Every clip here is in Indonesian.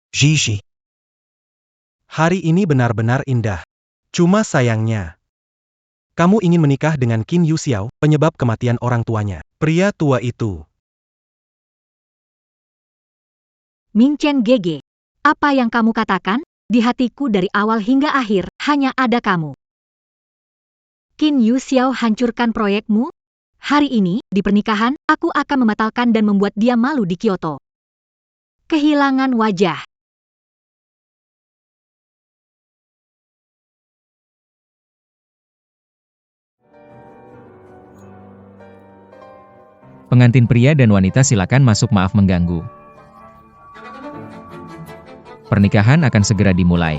Zizi. Hari ini benar-benar indah. Cuma sayangnya, kamu ingin menikah dengan Qin Yuxiao, penyebab kematian orang tuanya. Pria tua itu. Ming Chen GG. Apa yang kamu katakan? Di hatiku dari awal hingga akhir, hanya ada kamu. Qin Yuxiao hancurkan proyekmu? Hari ini, di pernikahan, aku akan membatalkan dan membuat dia malu di Kyoto. Kehilangan wajah. Pengantin pria dan wanita silakan masuk, maaf mengganggu. Pernikahan akan segera dimulai.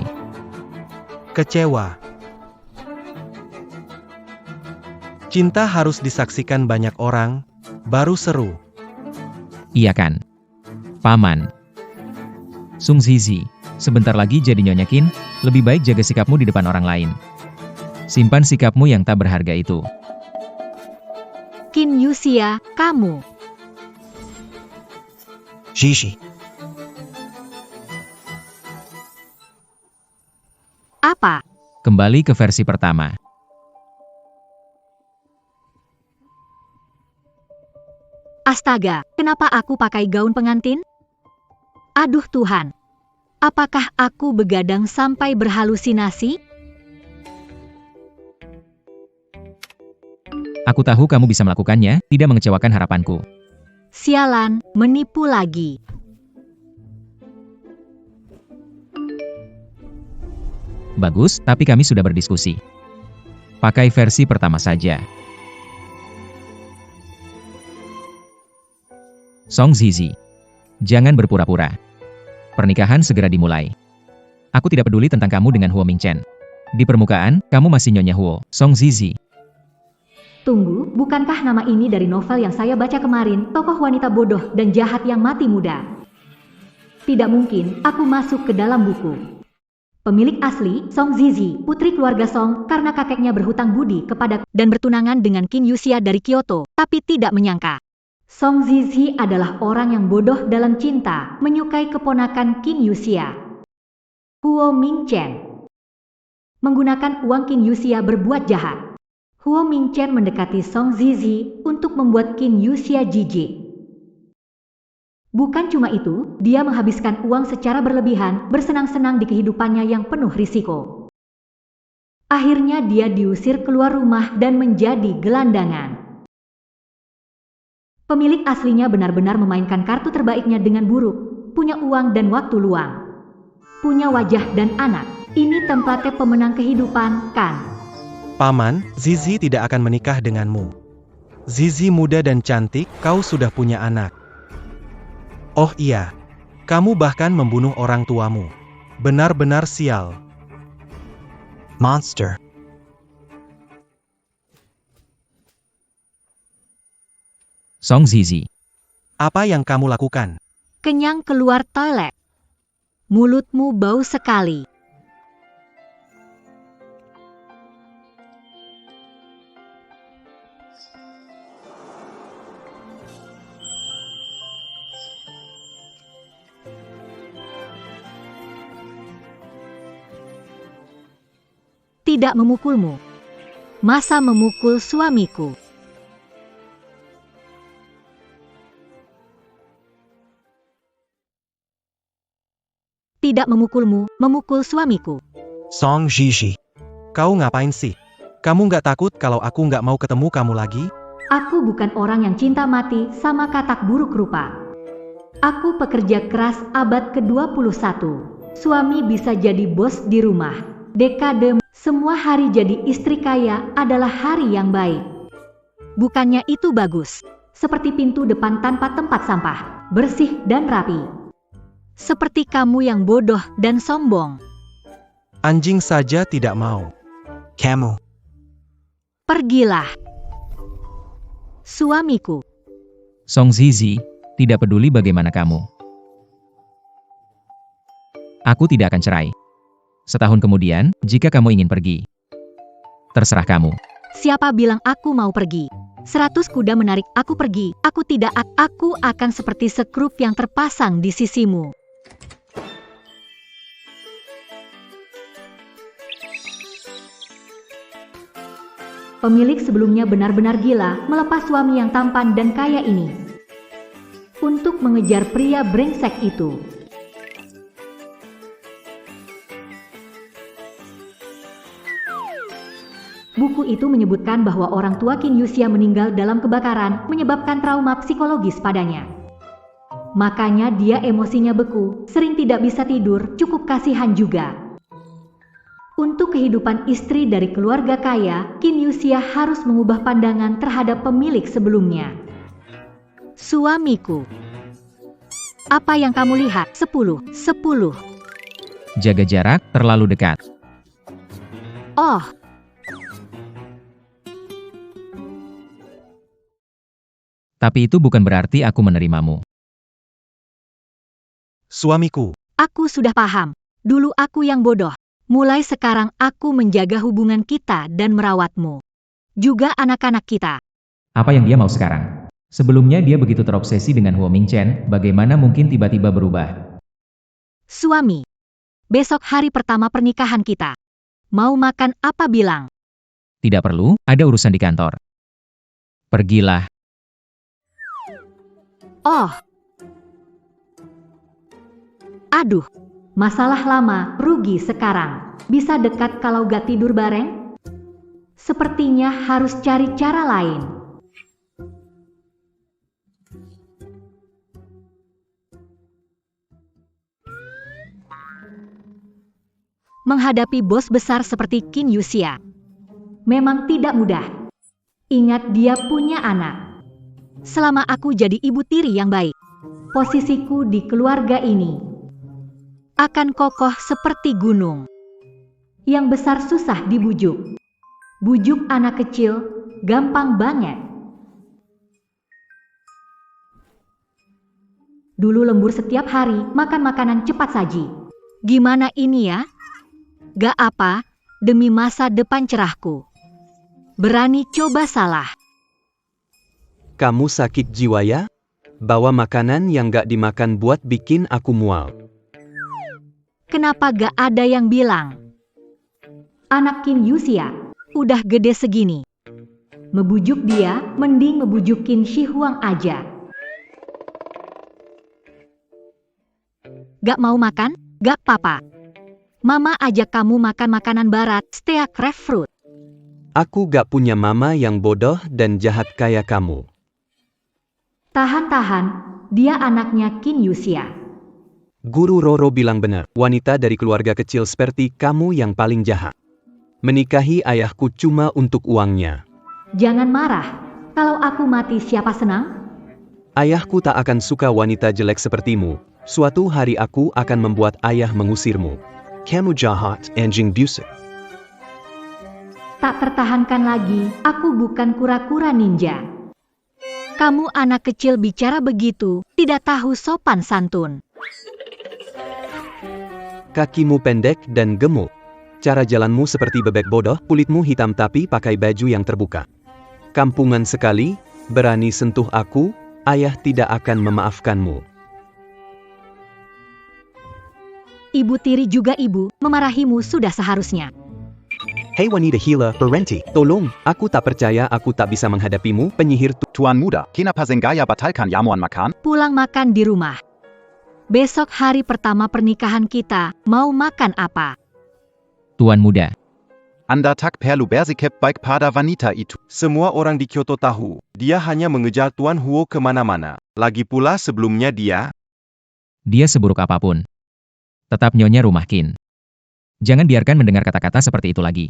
Kecewa. Cinta harus disaksikan banyak orang, baru seru. Iya kan? Paman. Sung Zizi, sebentar lagi jadi Nyonya Qin, lebih baik jaga sikapmu di depan orang lain. Simpan sikapmu yang tak berharga itu. Qin Yuxia, kamu. Zizi. Apa? Kembali ke versi pertama. Astaga, kenapa aku pakai gaun pengantin? Aduh Tuhan. Apakah aku begadang sampai berhalusinasi? Aku tahu kamu bisa melakukannya, tidak mengecewakan harapanku. Sialan, menipu lagi. Bagus, tapi kami sudah berdiskusi. Pakai versi pertama saja. Song Zizi. Jangan berpura-pura. Pernikahan segera dimulai. Aku tidak peduli tentang kamu dengan Huo Mingchen. Di permukaan, kamu masih Nyonya Huo, Song Zizi. Tunggu, bukankah nama ini dari novel yang saya baca kemarin, tokoh wanita bodoh dan jahat yang mati muda? Tidak mungkin, aku masuk ke dalam buku. Pemilik asli, Song Zizi, putri keluarga Song, karena kakeknya berhutang budi kepada dan bertunangan dengan Qin Yuxia dari Kyoto, tapi tidak menyangka. Song Zizi adalah orang yang bodoh dalam cinta, menyukai keponakan Qin Yuxia. Huo Mingchen. Menggunakan uang Qin Yuxia berbuat jahat. Huo Mingchen mendekati Song Zizi untuk membuat Qin Yuxia jijik. Bukan cuma itu, dia menghabiskan uang secara berlebihan, bersenang-senang di kehidupannya yang penuh risiko. Akhirnya dia diusir keluar rumah dan menjadi gelandangan. Pemilik aslinya benar-benar memainkan kartu terbaiknya dengan buruk, punya uang dan waktu luang. Punya wajah dan anak, ini tempatnya pemenang kehidupan, kan? Paman, Zizi tidak akan menikah denganmu. Zizi muda dan cantik, kau sudah punya anak. Oh iya, kamu bahkan membunuh orang tuamu. Benar-benar sial. Monster. Song Zizi. Apa yang kamu lakukan? Kenyang keluar toilet. Mulutmu bau sekali. Tidak memukulmu. Masa memukul suamiku? Tidak memukulmu, memukul suamiku. Song Zizi. Kau ngapain sih? Kamu nggak takut kalau aku nggak mau ketemu kamu lagi? Aku bukan orang yang cinta mati sama katak buruk rupa. Aku pekerja keras abad ke-21. Suami bisa jadi bos di rumah. Dekade semua hari jadi istri kaya adalah hari yang baik. Bukannya itu bagus? Seperti pintu depan tanpa tempat sampah, bersih dan rapi. Seperti kamu yang bodoh dan sombong. Anjing saja tidak mau. Kamu. Pergilah. Suamiku. Song Zizi, tidak peduli bagaimana kamu. Aku tidak akan cerai. Setahun kemudian, jika kamu ingin pergi. Terserah kamu. Siapa bilang aku mau pergi? 100 kuda menarik aku pergi. Aku tidak, aku akan seperti sekrup yang terpasang di sisimu. Pemilik sebelumnya benar-benar gila melepas suami yang tampan dan kaya ini untuk mengejar pria brengsek itu. Buku itu menyebutkan bahwa orang tua Qin Yuxia meninggal dalam kebakaran menyebabkan trauma psikologis padanya. Makanya dia emosinya beku, sering tidak bisa tidur, cukup kasihan juga. Untuk kehidupan istri dari keluarga kaya, Qin Yuxia harus mengubah pandangan terhadap pemilik sebelumnya. Suamiku. Apa yang kamu lihat? 10. Jaga jarak, terlalu dekat. Oh. Tapi itu bukan berarti aku menerimamu. Suamiku. Aku sudah paham. Dulu aku yang bodoh. Mulai sekarang aku menjaga hubungan kita dan merawatmu. Juga anak-anak kita. Apa yang dia mau sekarang? Sebelumnya dia begitu terobsesi dengan Huo Mingchen, bagaimana mungkin tiba-tiba berubah? Suami. Besok hari pertama pernikahan kita. Mau makan apa bilang? Tidak perlu, ada urusan di kantor. Pergilah. Oh. Aduh. Masalah lama, rugi sekarang. Bisa dekat kalau gak tidur bareng? Sepertinya harus cari cara lain. Menghadapi bos besar seperti Qin Yuxia memang tidak mudah. Ingat dia punya anak. Selama aku jadi ibu tiri yang baik, posisiku di keluarga ini akan kokoh seperti gunung. Yang besar susah dibujuk. Bujuk anak kecil gampang banget. Dulu lembur setiap hari makan makanan cepat saji. Gimana ini ya? Gak apa, demi masa depan cerahku. Berani coba salah. Kamu sakit jiwa ya? Bawa makanan yang gak dimakan buat bikin aku mual. Kenapa gak ada yang bilang? Anak Qin Yuxia udah gede segini. Mebujuk dia, mending ngebujuk Qin Shi Huang aja. Gak mau makan? Gak apa-apa. Mama ajak kamu makan makanan barat, steak grapefruit. Aku gak punya mama yang bodoh dan jahat kayak kamu. Tahan-tahan, dia anaknya Qin Yuxia. Guru Roro bilang benar, wanita dari keluarga kecil seperti kamu yang paling jahat. Menikahi ayahku cuma untuk uangnya. Jangan marah, kalau aku mati siapa senang? Ayahku tak akan suka wanita jelek sepertimu. Suatu hari aku akan membuat ayah mengusirmu. Kamu jahat, anjing busuk. Tak tertahankan lagi, aku bukan kura-kura ninja. Kamu anak kecil bicara begitu, tidak tahu sopan santun. Kakimu pendek dan gemuk. Cara jalanmu seperti bebek bodoh, kulitmu hitam tapi pakai baju yang terbuka. Kampungan sekali, berani sentuh aku, ayah tidak akan memaafkanmu. Ibu tiri juga ibu, memarahimu sudah seharusnya. Hei wanita gila, berhenti, tolong, aku tak percaya aku tak bisa menghadapimu, penyihir Tuan muda, kenapa Zenggaya batalkan jamuan makan? Pulang makan di rumah. Besok hari pertama pernikahan kita, mau makan apa? Tuan muda. Anda tak perlu bersikap baik pada wanita itu. Semua orang di Kyoto tahu, dia hanya mengejar Tuan Huo kemana-mana. Lagi pula sebelumnya dia Seburuk apapun. Tetap nyonya rumah Qin. Jangan biarkan mendengar kata-kata seperti itu lagi.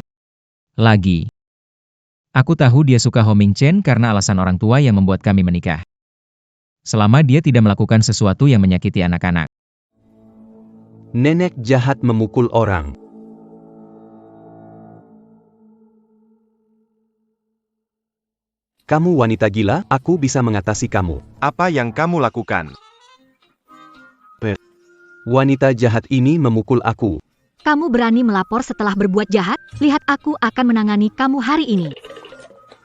Aku tahu dia suka Ho Mingchen karena alasan orang tua yang membuat kami menikah. Selama dia tidak melakukan sesuatu yang menyakiti anak-anak. Nenek jahat memukul orang. Kamu wanita gila, aku bisa mengatasi kamu. apa yang kamu lakukan? Wanita jahat ini memukul aku. Kamu berani melapor setelah berbuat jahat? Lihat aku akan menangani kamu hari ini.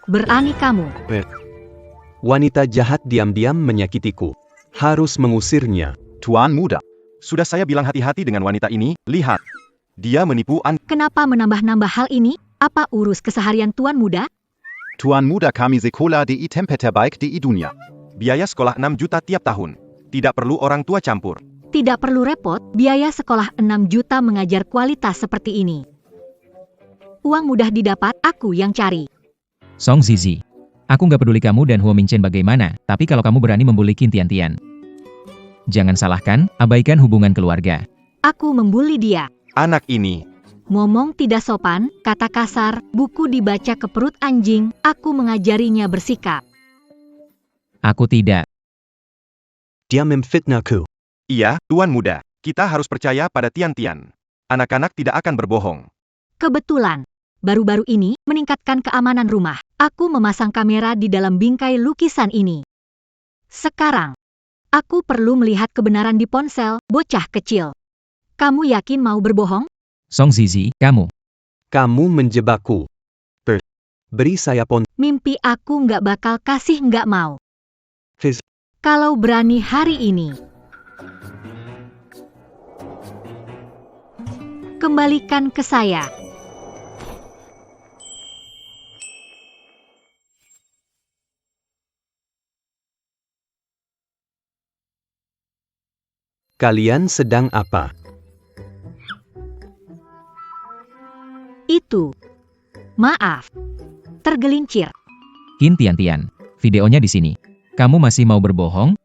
Berani kamu. Wanita jahat diam-diam menyakitiku. Harus mengusirnya. Tuan muda, Sudah saya bilang hati-hati dengan wanita ini, lihat. Dia menipu Anda. Kenapa menambah-nambah hal ini? Apa urus keseharian tuan muda? Tuan muda kami sekolah di tempat di dunia. Biaya sekolah 6 juta tiap tahun. Tidak perlu orang tua campur. Tidak perlu repot, biaya sekolah 6 juta mengajar kualitas seperti ini. Uang mudah didapat, aku yang cari. Song Zizi. Aku nggak peduli kamu dan Huo Mingchen bagaimana, tapi kalau kamu berani membuli Qin Tiantian. Jangan salahkan, abaikan hubungan keluarga. Aku membuli dia. Anak ini. Ngomong tidak sopan, kata kasar, buku dibaca ke perut anjing, aku mengajarinya bersikap. Aku tidak. Dia memfitnahku. Iya, Tuan Muda. Kita harus percaya pada Tiantian. Anak-anak tidak akan berbohong. Kebetulan, baru-baru ini meningkatkan keamanan rumah. Aku memasang kamera di dalam bingkai lukisan ini. Sekarang, aku perlu melihat kebenaran di ponsel, bocah kecil. Kamu yakin mau berbohong? Song Zizi, kamu. Kamu menjebakku. Beri saya ponsel. Mimpi aku nggak bakal kasih nggak mau. Fizz. Kalau berani hari ini. Kembalikan ke saya. Kalian sedang apa? Itu. Maaf. Tergelincir. Qin Tiantian. Videonya di sini. Kamu masih mau berbohong?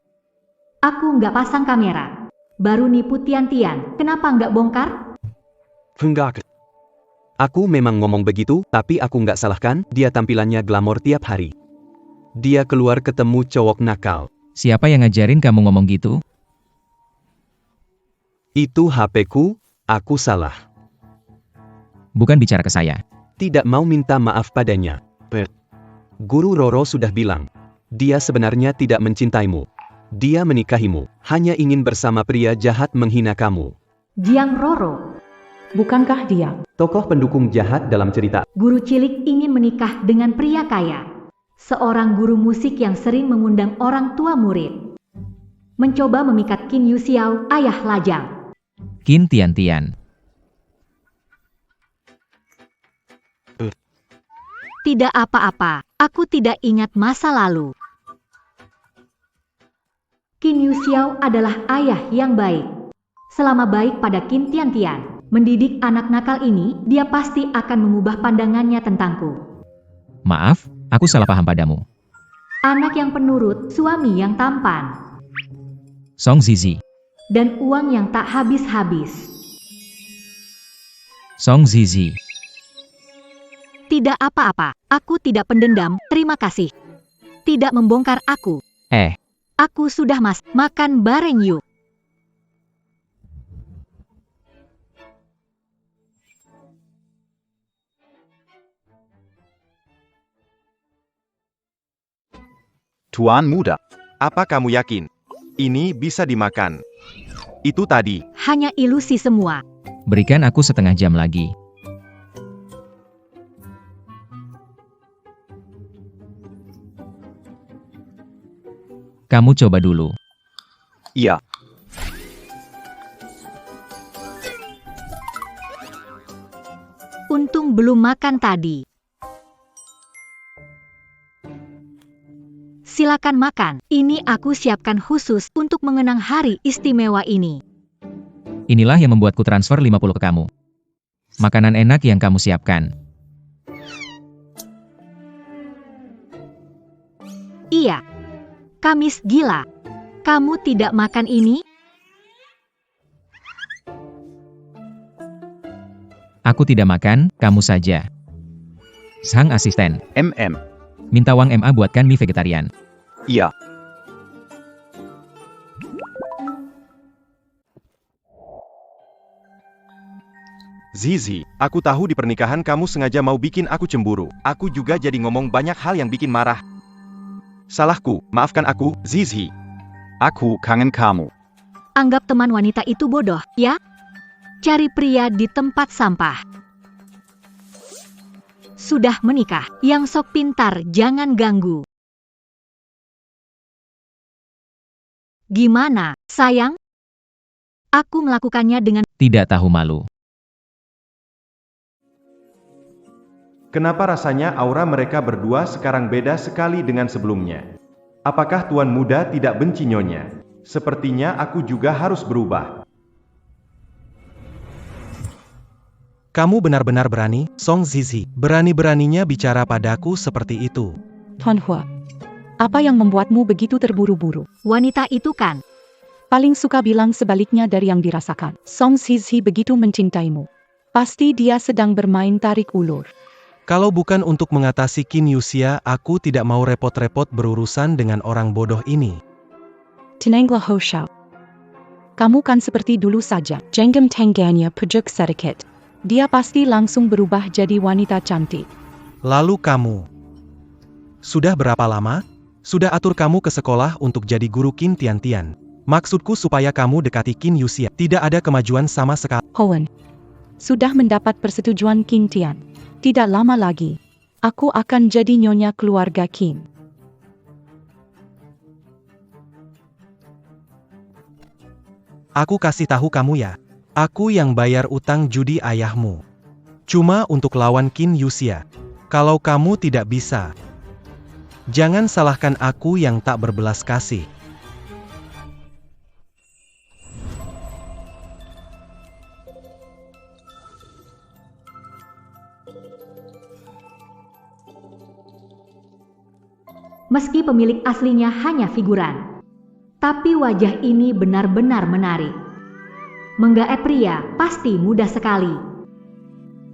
Aku nggak pasang kamera. Baru nipu Tiantian, kenapa nggak bongkar? Enggak. Aku memang ngomong begitu, tapi aku nggak salahkan, dia tampilannya glamor tiap hari. Dia keluar ketemu cowok nakal. Siapa yang ngajarin kamu ngomong gitu? Itu HP-ku, aku salah. Bukan bicara ke saya. Tidak mau minta maaf padanya. Guru Roro sudah bilang. Dia sebenarnya tidak mencintaimu. Dia menikahimu, hanya ingin bersama pria jahat menghina kamu. Jiang Roro. Bukankah dia? Tokoh pendukung jahat dalam cerita. Guru cilik ingin menikah dengan pria kaya. Seorang guru musik yang sering mengundang orang tua murid. Mencoba memikat Qin Yuxiao, ayah lajang. Qin Tiantian. Tidak apa-apa, aku tidak ingat masa lalu. Qin Yuxiao adalah ayah yang baik. Selama baik pada Qin Tiantian, mendidik anak nakal ini, dia pasti akan mengubah pandangannya tentangku. Maaf, aku salah paham padamu. Anak yang penurut, suami yang tampan, Song Zizi. dan uang yang tak habis-habis. Song Zizi. Tidak apa-apa, aku tidak pendendam, terima kasih. Tidak membongkar aku. Aku sudah makan bareng yuk. Tuan muda. Apa kamu yakin? Ini bisa dimakan. Itu tadi. Hanya ilusi semua. Berikan aku setengah jam lagi. Kamu coba dulu. Iya. Untung belum makan tadi. Silakan makan, ini aku siapkan khusus untuk mengenang hari istimewa ini. Inilah yang membuatku transfer 50 ke kamu. Makanan enak yang kamu siapkan. Iya. Kamis gila. Kamu tidak makan ini? Aku tidak makan, kamu saja. Sang asisten. Minta uang MA buatkan mie vegetarian. Iya. Zizi, aku tahu di pernikahan kamu sengaja mau bikin aku cemburu. Aku juga jadi ngomong banyak hal yang bikin marah. Salahku, maafkan aku, Zizi. Aku kangen kamu. Anggap teman wanita itu bodoh, ya? Cari pria di tempat sampah. Sudah menikah, yang sok pintar jangan ganggu. Gimana, sayang? Aku melakukannya dengan... Tidak tahu malu. Kenapa rasanya aura mereka berdua sekarang beda sekali dengan sebelumnya? Apakah Tuan Muda tidak benci Nyonya? Sepertinya aku juga harus berubah. Kamu benar-benar berani, Song Zizi. Berani-beraninya bicara padaku seperti itu. Tuan Hua, apa yang membuatmu begitu terburu-buru? Wanita itu kan, Paling suka bilang sebaliknya dari yang dirasakan. Song Zizi begitu mencintaimu. Pasti dia sedang bermain tarik ulur. Kalau bukan untuk mengatasi Qin Yuxia, aku tidak mau repot-repot berurusan dengan orang bodoh ini. Tenanglah Ho Shao. Kamu kan seperti dulu saja. Jenggam tangannya pujuk sedikit. Dia pasti langsung berubah jadi wanita cantik. Lalu kamu, sudah berapa lama? Sudah atur kamu ke sekolah untuk jadi guru Qin Tian-Tian. Maksudku supaya kamu dekati Qin Yuxia. Tidak ada kemajuan sama sekali. Howen, sudah mendapat persetujuan Qin Tian. Tidak lama lagi, aku akan jadi nyonya keluarga Qin. Aku kasih tahu kamu ya. Aku yang bayar utang judi ayahmu. Cuma untuk lawan Qin Yuxia. Kalau kamu tidak bisa, jangan salahkan aku yang tak berbelas kasih. meski pemilik aslinya hanya figuran. Tapi wajah ini benar-benar menarik. Menggaet pria pasti mudah sekali.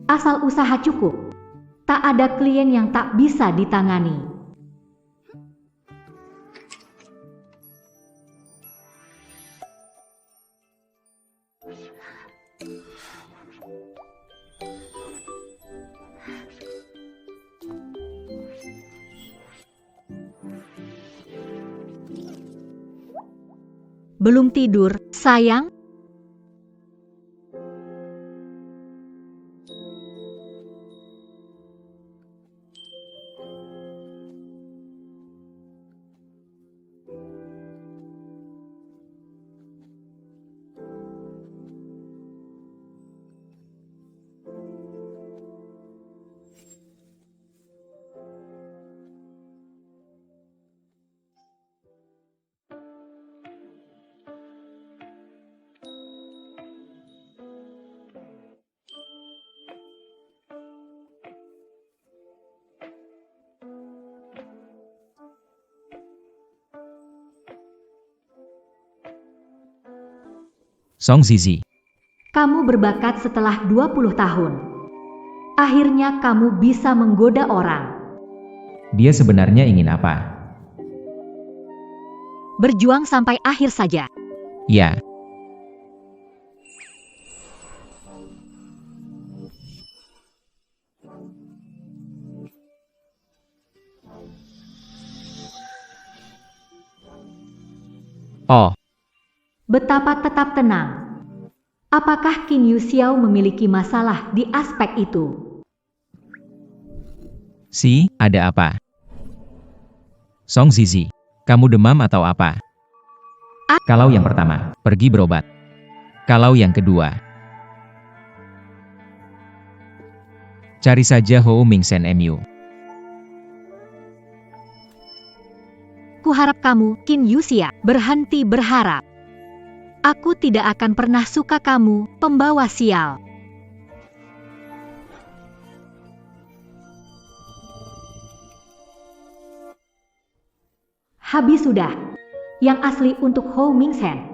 Asal usaha cukup, tak ada klien yang tak bisa ditangani. Belum tidur, sayang? Song Zizi. Kamu berbakat setelah 20 tahun. Akhirnya kamu bisa menggoda orang. Dia sebenarnya ingin apa? Berjuang sampai akhir saja. Ya, oh, Betapa tetap tenang. Apakah Qin Yuxiao memiliki masalah di aspek itu? ada apa? Song Zizi, kamu demam atau apa? Kalau yang pertama, pergi berobat. Kalau yang kedua, cari saja Ho Mingsen MU. Kuharap kamu, Qin Yuxia, berhenti berharap. Aku tidak akan pernah suka kamu, pembawa sial. Habis sudah. Yang asli untuk Ho Mingsen.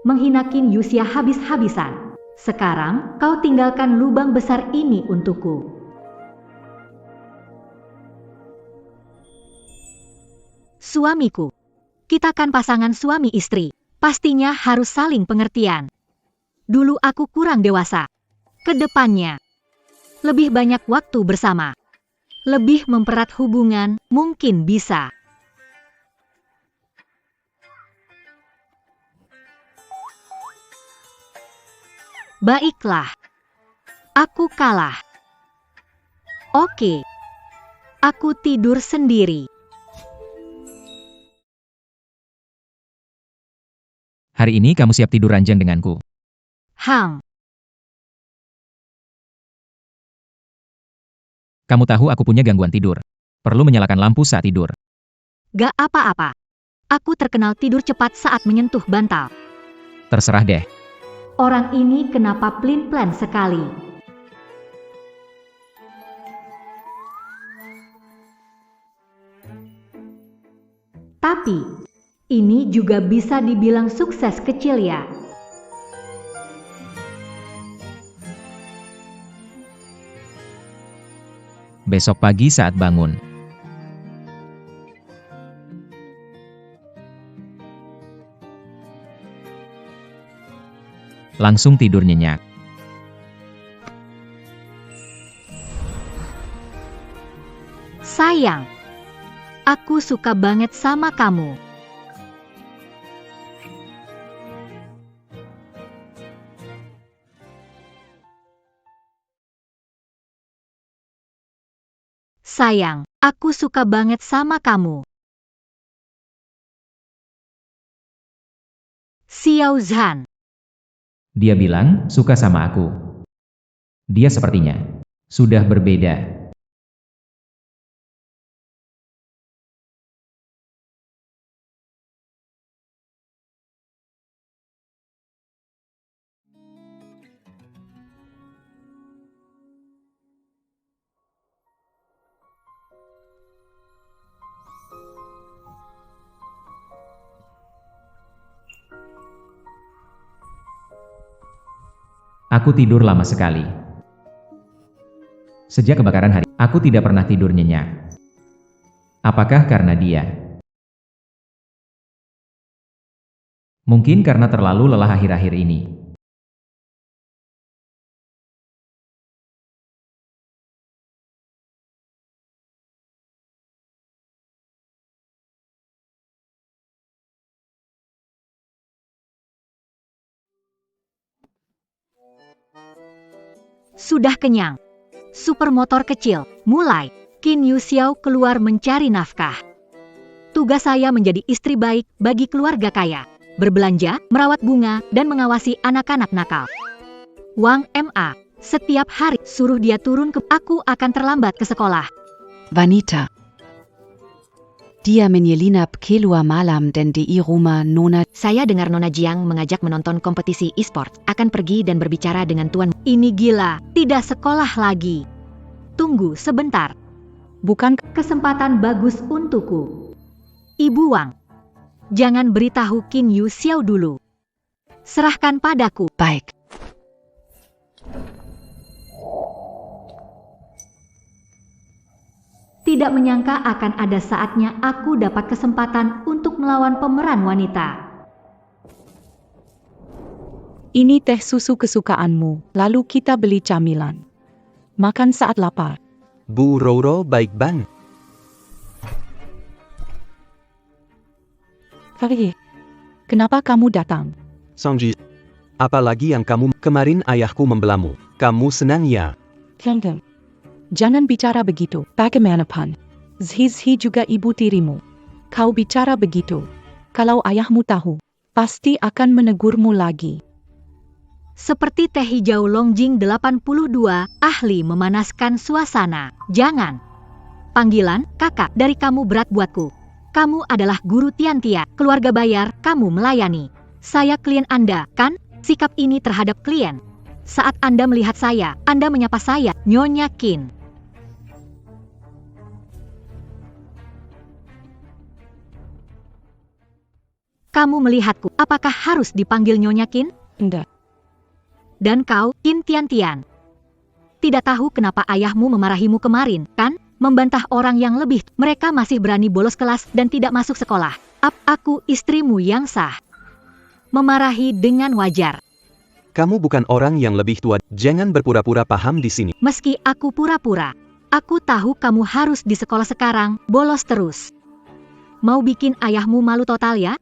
Menghina Qin Yuxia habis-habisan. Sekarang kau tinggalkan lubang besar ini untukku. Suamiku. Kita kan pasangan suami istri. Pastinya harus saling pengertian. Dulu aku kurang dewasa. Kedepannya, lebih banyak waktu bersama. Lebih mempererat hubungan, mungkin bisa. Baiklah. Aku kalah. Oke. Aku tidur sendiri. Hari ini kamu siap tidur ranjang denganku. Hang. Kamu tahu aku punya gangguan tidur. Perlu menyalakan lampu saat tidur. Gak apa-apa. Aku terkenal tidur cepat saat menyentuh bantal. Terserah deh. Orang ini kenapa plin-plan sekali? Tapi, ini juga bisa dibilang sukses kecil ya. Besok pagi saat bangun. Langsung tidur nyenyak. Sayang, aku suka banget sama kamu. Sayang, aku suka banget sama kamu. Xiao Zhan. Dia bilang, suka sama aku. Dia sepertinya sudah berbeda. Aku tidur lama sekali. Sejak kebakaran hari, aku tidak pernah tidur nyenyak. Apakah karena dia? Mungkin karena terlalu lelah akhir-akhir ini. Sudah kenyang. Supermotor kecil, mulai. Qin Yu Xiao keluar mencari nafkah. Tugas saya menjadi istri baik bagi keluarga kaya. Berbelanja, merawat bunga, dan mengawasi anak-anak nakal. Wang Ma, setiap hari suruh dia turun ke aku akan terlambat ke sekolah. Wanita. Dia menyelinap keluar malam dan di rumah Nona. Saya dengar Nona Jiang mengajak menonton kompetisi e-sport. Akan pergi dan berbicara dengan tuan. Ini gila, tidak sekolah lagi. Tunggu sebentar. Bukan Kesempatan bagus untukku. Ibu Wang, jangan beritahu Qin Yu Xiao dulu. Serahkan padaku. Baik. Tidak menyangka akan ada saatnya aku dapat kesempatan untuk melawan pemeran wanita. ini teh susu kesukaanmu, lalu kita beli camilan. Makan saat lapar. Bu Roro baik banget. Farid, kenapa kamu datang? Songji, apalagi yang kamu kemarin ayahku membelamu. Kamu senang ya? Kangdem, jangan bicara begitu. Bagaimanapun, Zhi juga ibu tirimu. Kau bicara begitu. Kalau ayahmu tahu, pasti akan menegurmu lagi. Seperti teh hijau Longjing 82, ahli memanaskan suasana. Jangan. Panggilan, kakak, dari kamu berat buatku. Kamu adalah guru Tiantia, keluarga bayar, kamu melayani. Saya klien Anda, kan? Sikap ini terhadap klien. Saat Anda melihat saya, Anda menyapa saya, Nyonya Qin. Kamu melihatku, apakah harus dipanggil Nyonya Qin? Enggak. Dan kau, Qin Tiantian. Tidak tahu kenapa ayahmu memarahimu kemarin, kan? Membantah orang yang lebih, mereka masih berani bolos kelas dan tidak masuk sekolah. Aku istrimu yang sah. Memarahi dengan wajar. Kamu bukan orang yang lebih tua, jangan berpura-pura paham di sini. Meski aku pura-pura, aku tahu kamu harus di sekolah sekarang, bolos terus. Mau bikin ayahmu malu total ya?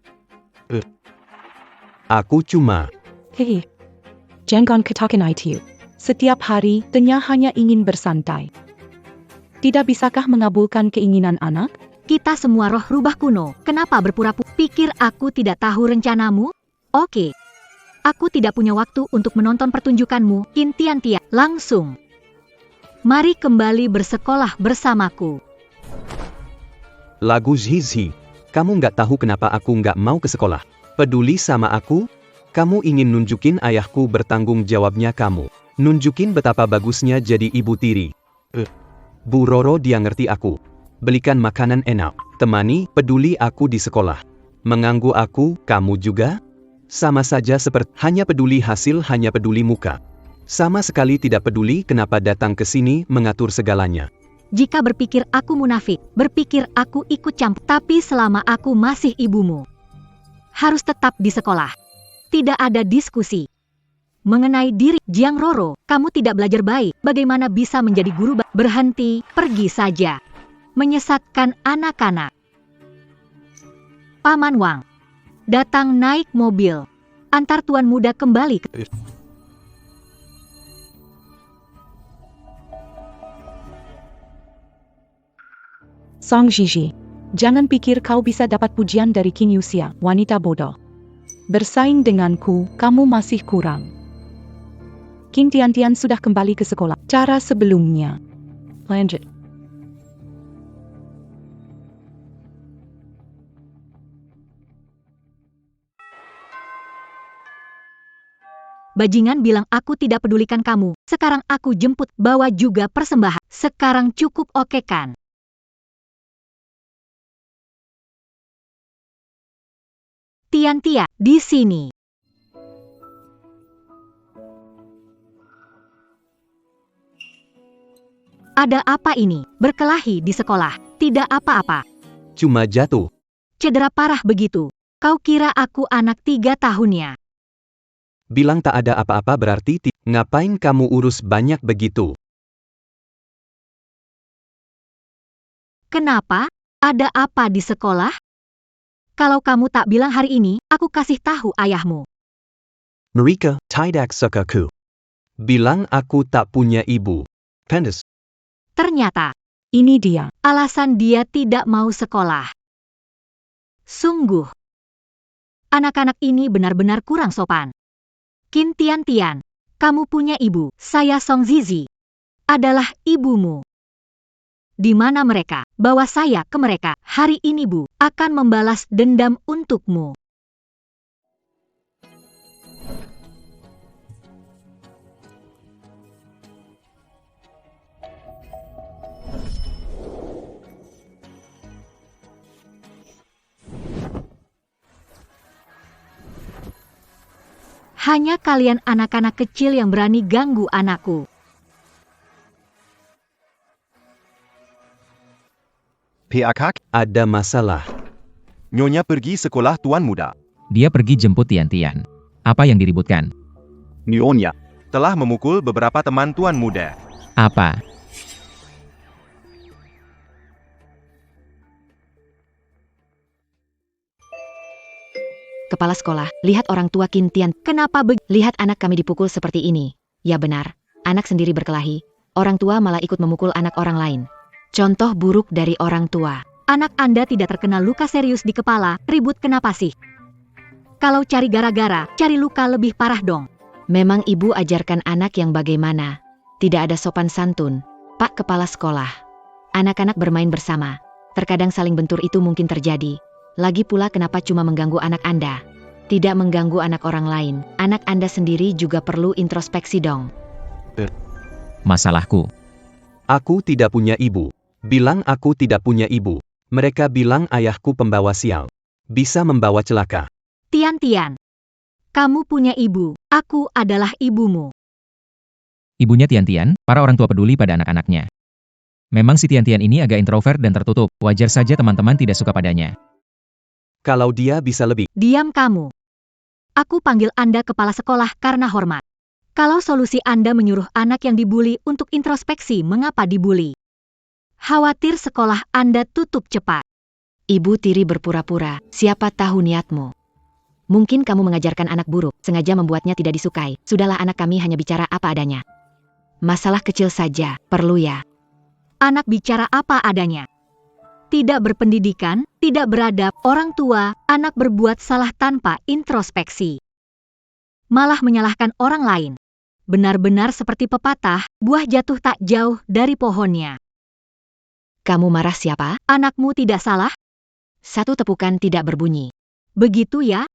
Aku cuma... Hei, jangan katakan itu. Setiap hari, Tenya hanya ingin bersantai. Tidak bisakah mengabulkan keinginan anak? Kita semua roh rubah kuno, kenapa berpura-pura? Pikir aku tidak tahu rencanamu? Oke. Aku tidak punya waktu untuk menonton pertunjukanmu, Qin Tiantia. Langsung. Mari kembali bersekolah bersamaku. Lagu Zizi. Kamu nggak tahu kenapa aku nggak mau ke sekolah. Peduli sama aku? Kamu ingin nunjukin ayahku bertanggung jawabnya kamu. Nunjukin betapa bagusnya jadi ibu tiri. Bu Roro dia ngerti aku. Belikan makanan enak. Temani, peduli aku di sekolah. Mengganggu aku, kamu juga? Sama saja seperti hanya peduli hasil, hanya peduli muka. Sama sekali tidak peduli kenapa datang ke sini mengatur segalanya. Jika berpikir aku munafik, berpikir aku ikut campur, tapi selama aku masih ibumu, harus tetap di sekolah. Tidak ada diskusi. Mengenai diri, Jiang Roro, kamu tidak belajar baik, bagaimana bisa menjadi guru berhenti, pergi saja. Menyesatkan anak-anak. Paman Wang datang naik mobil, antar tuan muda kembali ke... Song Zizi, jangan pikir kau bisa dapat pujian dari Qin Yuxia, wanita bodoh. Bersaing denganku, kamu masih kurang. Qin Tiantian sudah kembali ke sekolah. Cara sebelumnya. Lanjut. Bajingan bilang aku tidak pedulikan kamu. Sekarang aku jemput, bawa juga persembahan. Sekarang cukup oke kan? Tian-Tian, di sini. Ada apa ini? Berkelahi di sekolah. Tidak apa-apa. Cuma jatuh. Cedera parah begitu. Kau kira aku anak 3 tahunnya? Bilang tak ada apa-apa berarti ngapain kamu urus banyak begitu? Kenapa? Ada apa di sekolah? Kalau kamu tak bilang hari ini, aku kasih tahu ayahmu. Mereka tidak sukaku. Bilang aku tak punya ibu. Pendes. Ternyata, Ini dia. alasan dia tidak mau sekolah. Sungguh. Anak-anak ini benar-benar kurang sopan. Qin Tian-Tian, kamu punya ibu, saya Song Zizi. Adalah ibumu. Di mana mereka? Bawa saya ke mereka. Hari ini Bu, akan membalas dendam untukmu. Hanya kalian anak-anak kecil yang berani ganggu anakku. PAK, Ada masalah. Nyonya pergi sekolah tuan muda. Dia pergi jemput Tian-Tian. Apa yang diributkan? Nyonya. Telah memukul beberapa teman tuan muda. Apa? Kepala sekolah, lihat orang tua Qin Tian. Kenapa Lihat anak kami dipukul seperti ini. Ya benar, anak sendiri berkelahi. Orang tua malah ikut memukul anak orang lain. Contoh buruk dari orang tua. anak Anda tidak terkena luka serius di kepala, ribut kenapa sih? Kalau cari gara-gara, cari luka lebih parah dong. Memang ibu ajarkan anak yang bagaimana. Tidak ada sopan santun. Pak Kepala Sekolah. Anak-anak bermain bersama. Terkadang saling bentur itu mungkin terjadi. Lagi pula kenapa cuma mengganggu anak Anda? Tidak mengganggu anak orang lain. Anak Anda sendiri juga perlu introspeksi dong. Masalahku. Aku tidak punya ibu. Bilang aku tidak punya ibu. Mereka bilang ayahku pembawa sial. Bisa membawa celaka. Tian-Tian, kamu punya ibu, aku adalah ibumu. Ibunya Tian-Tian, para orang tua peduli pada anak-anaknya. Memang si Tian-Tian ini agak introvert dan tertutup, wajar saja teman-teman tidak suka padanya. Kalau dia bisa lebih. Diam kamu. Aku panggil Anda kepala sekolah karena hormat. Kalau solusi Anda menyuruh anak yang dibuli untuk introspeksi mengapa dibuli. Khawatir sekolah Anda tutup cepat. Ibu tiri berpura-pura, siapa tahu niatmu. Mungkin kamu mengajarkan anak buruk, sengaja membuatnya tidak disukai. Sudahlah anak kami hanya bicara apa adanya. Masalah kecil saja, perlu ya. Anak bicara apa adanya. Tidak berpendidikan, tidak beradab, orang tua, anak berbuat salah tanpa introspeksi. Malah menyalahkan orang lain. Benar-benar seperti pepatah, buah jatuh tak jauh dari pohonnya. Kamu marah siapa? Anakmu tidak salah? Satu tepukan tidak berbunyi. Begitu ya?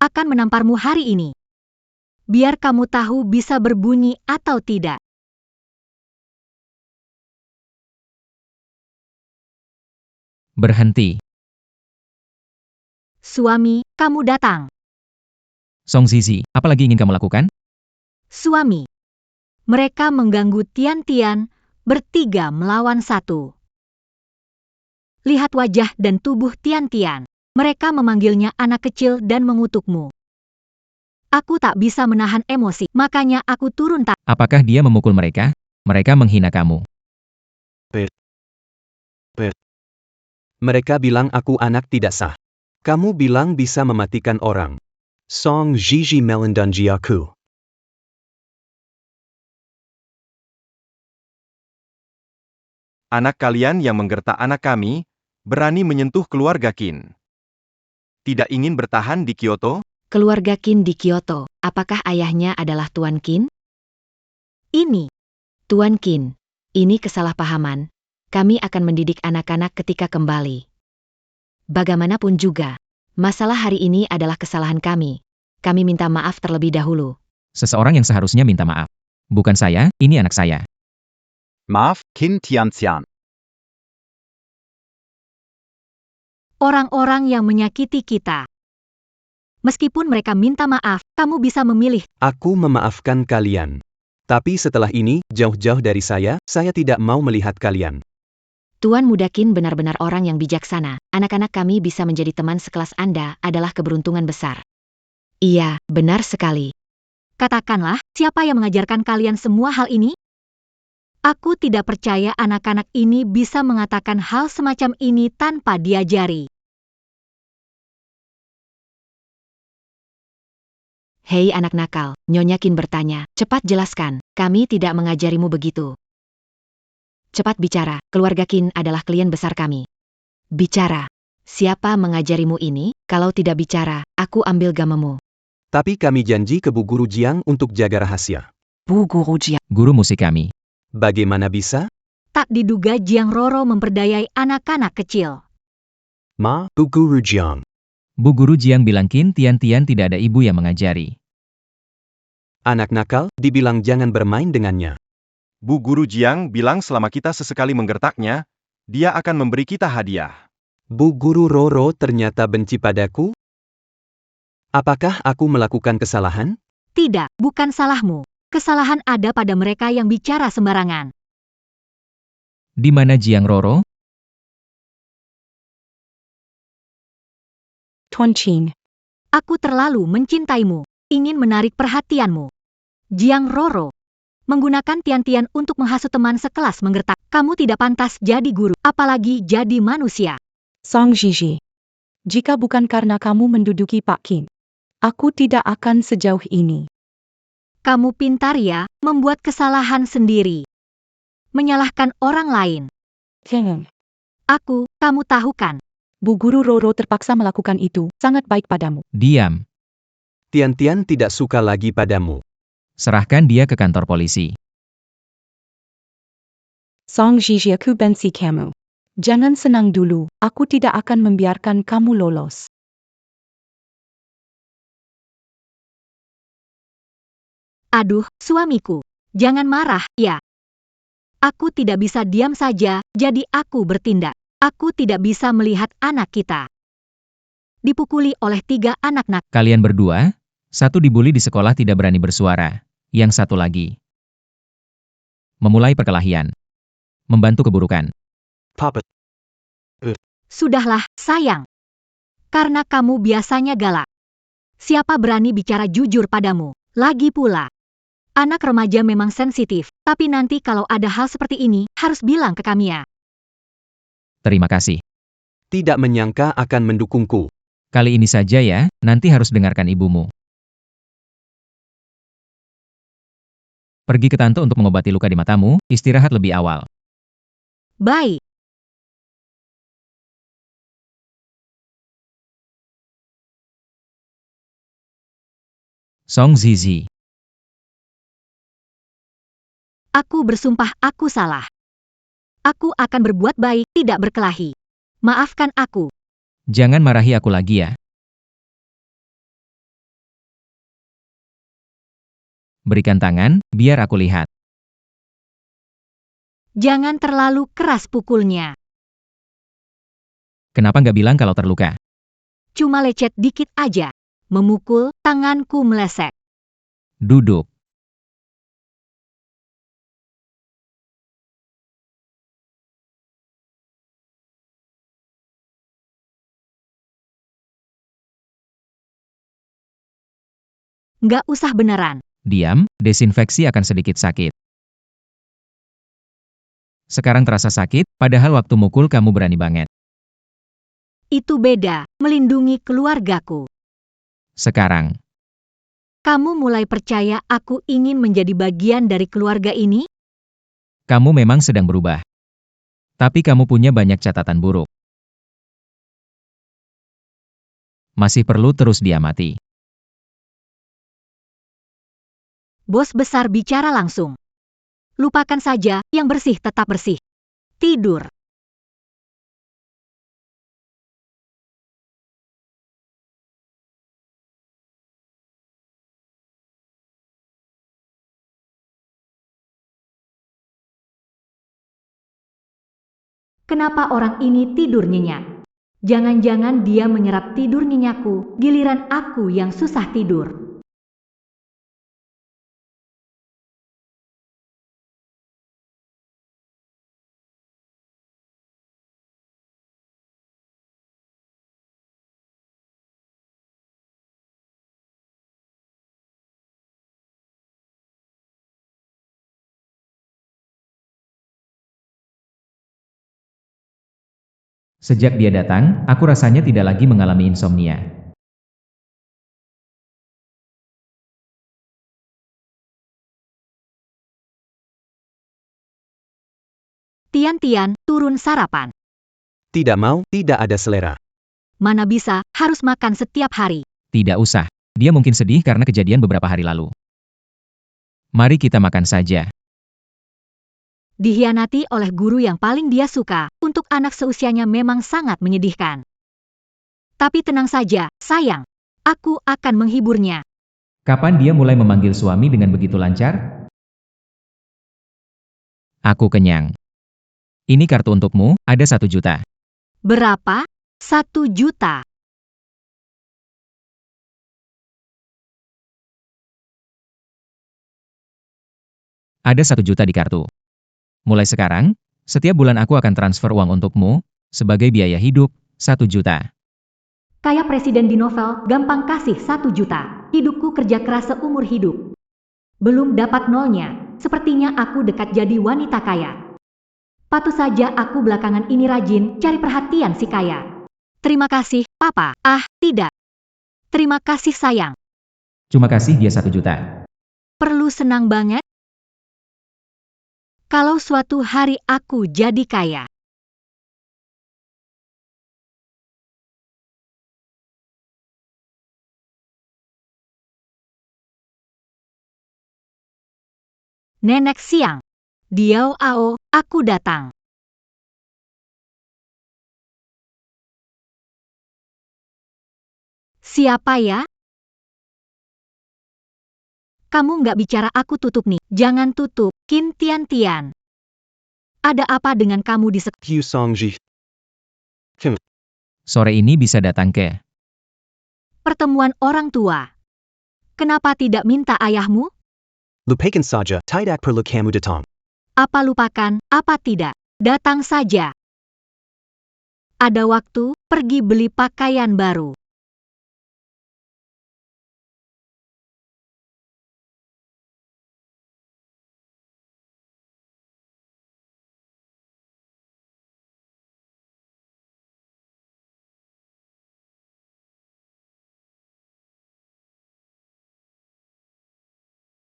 Akan menamparmu hari ini. Biar kamu tahu bisa berbunyi atau tidak. Berhenti. Suami, kamu datang. Song Zizi, apa lagi ingin kamu lakukan? Suami. Mereka mengganggu Tian-Tian, bertiga melawan satu. Lihat wajah dan tubuh Tian-Tian. Mereka memanggilnya anak kecil dan mengutukmu. Aku tak bisa menahan emosi, makanya aku turun tak. Apakah dia memukul mereka? Mereka menghina kamu. Mereka bilang aku anak tidak sah. Kamu bilang bisa mematikan orang. Song Zizi melendanji aku. Anak kalian yang menggertak anak kami, berani menyentuh keluarga Qin. Tidak ingin bertahan di Kyoto? Keluarga Qin di Kyoto, apakah ayahnya adalah Tuan Qin? Ini. Tuan Qin, ini kesalahpahaman. Kami akan mendidik anak-anak ketika kembali. Bagaimanapun juga, masalah hari ini adalah kesalahan kami. Kami minta maaf terlebih dahulu. Seseorang yang seharusnya minta maaf. Bukan saya, ini anak saya. Maaf, Qin Tianxian. Orang-orang yang menyakiti kita. Meskipun mereka minta maaf, kamu bisa memilih. Aku memaafkan kalian. Tapi setelah ini, jauh-jauh dari saya tidak mau melihat kalian. Tuan Muda Qin benar-benar orang yang bijaksana. Anak-anak kami bisa menjadi teman sekelas Anda adalah keberuntungan besar. Iya, benar sekali. Katakanlah, siapa yang mengajarkan kalian semua hal ini? Aku tidak percaya anak-anak ini bisa mengatakan hal semacam ini tanpa diajari. Hei anak nakal, Nyonya Qin bertanya, cepat jelaskan, kami tidak mengajarimu begitu. Cepat bicara, keluarga Qin adalah klien besar kami. Bicara. Siapa mengajarimu ini? Kalau tidak bicara, aku ambil gamemu. Tapi kami janji ke Bu Guru Jiang untuk jaga rahasia. Bu Guru Jiang. Guru musik kami. Bagaimana bisa? Tak diduga Jiang Roro memperdayai anak-anak kecil. Bu Guru Jiang. Bu Guru Jiang bilang Qin Tian-Tian tidak ada ibu yang mengajari. Anak nakal, dibilang jangan bermain dengannya. Bu Guru Jiang bilang selama kita sesekali menggertaknya, dia akan memberi kita hadiah. Bu Guru Roro ternyata benci padaku? Apakah aku melakukan kesalahan? Tidak, bukan salahmu. Kesalahan ada pada mereka yang bicara sembarangan. Di mana Jiang Roro? Tuan Qin. Aku terlalu mencintaimu, ingin menarik perhatianmu. Jiang Roro. Menggunakan Tian-Tian untuk menghasut teman sekelas menggertak. Kamu tidak pantas jadi guru, apalagi jadi manusia. Song Zizi. Jika bukan karena kamu menduduki Pak Qin, aku tidak akan sejauh ini. Kamu pintar ya, membuat kesalahan sendiri. Menyalahkan orang lain. Kamu tahu kan? Bu Guru Roro terpaksa melakukan itu, sangat baik padamu. Diam. Tian-Tian tidak suka lagi padamu. Serahkan dia ke kantor polisi. Song Zizi, aku benci kamu. Jangan senang dulu, aku tidak akan membiarkan kamu lolos. Aduh, suamiku. Jangan marah, ya. Aku tidak bisa diam saja, jadi aku bertindak. Aku tidak bisa melihat anak kita dipukuli oleh 3 anak nak. Kalian berdua, satu dibully di sekolah tidak berani bersuara. Yang satu lagi memulai perkelahian. Membantu keburukan. Papa. Sudahlah, sayang. Karena kamu biasanya galak. Siapa berani bicara jujur padamu? Lagi pula, anak remaja memang sensitif, tapi nanti kalau ada hal seperti ini, harus bilang ke kami ya. Terima kasih. Tidak menyangka akan mendukungku. Kali ini saja ya, nanti harus dengarkan ibumu. Pergi ke tante untuk mengobati luka di matamu, istirahat lebih awal. Baik. Song Zizi. Aku bersumpah aku salah. Aku akan berbuat baik, tidak berkelahi. Maafkan aku. Jangan marahi aku lagi ya. Berikan tangan, biar aku lihat. Jangan terlalu keras pukulnya. Kenapa nggak bilang kalau terluka? Cuma lecet dikit aja. Memukul, tanganku meleset. Duduk. Nggak usah beneran. Diam, desinfeksi akan sedikit sakit. Sekarang terasa sakit, padahal waktu mukul kamu berani banget. Itu beda, melindungi keluargaku. Sekarang, Kamu mulai percaya aku ingin menjadi bagian dari keluarga ini? kamu memang sedang berubah. Tapi kamu punya banyak catatan buruk. Masih perlu terus diamati. Bos besar bicara langsung. Lupakan saja, yang bersih tetap bersih. Tidur. Kenapa orang ini tidur nyenyak? Jangan-jangan dia menyerap tidur nyenyakku, giliran aku yang susah tidur. Sejak dia datang, aku rasanya tidak lagi mengalami insomnia. Tian-Tian, turun sarapan. Tidak mau, tidak ada selera. Mana bisa, harus makan setiap hari. Tidak usah. Dia mungkin sedih karena kejadian beberapa hari lalu. Mari kita makan saja. Dihianati oleh guru yang paling dia suka, untuk anak seusianya memang sangat menyedihkan. Tapi tenang saja, sayang. Aku akan menghiburnya. Kapan dia mulai memanggil suami dengan begitu lancar? Aku kenyang. Ini kartu untukmu, ada 1 juta. Berapa? 1 juta. Ada 1 juta di kartu. Mulai sekarang, setiap bulan aku akan transfer uang untukmu, sebagai biaya hidup, 1 juta. Kayak presiden di novel, gampang kasih 1 juta. Hidupku kerja keras seumur hidup. Belum dapat nolnya, sepertinya aku dekat jadi wanita kaya. Patut saja aku belakangan ini rajin cari perhatian si kaya. Terima kasih, Papa. Ah, tidak. Terima kasih sayang. Cuma kasih dia 1 juta. Perlu senang banget? Kalau suatu hari aku jadi kaya. Nenek siang. Diao Ao, aku datang. Siapa ya? Kamu nggak bicara aku tutup nih. Jangan tutup, Kim Tian-Tian. Ada apa dengan kamu di Hugh Songji. Sore ini bisa datang ke. pertemuan orang tua? Kenapa tidak minta ayahmu? Lupakan saja, tidak perlu kamu datang. Apa lupakan, apa tidak? Datang saja. Ada waktu, pergi beli pakaian baru.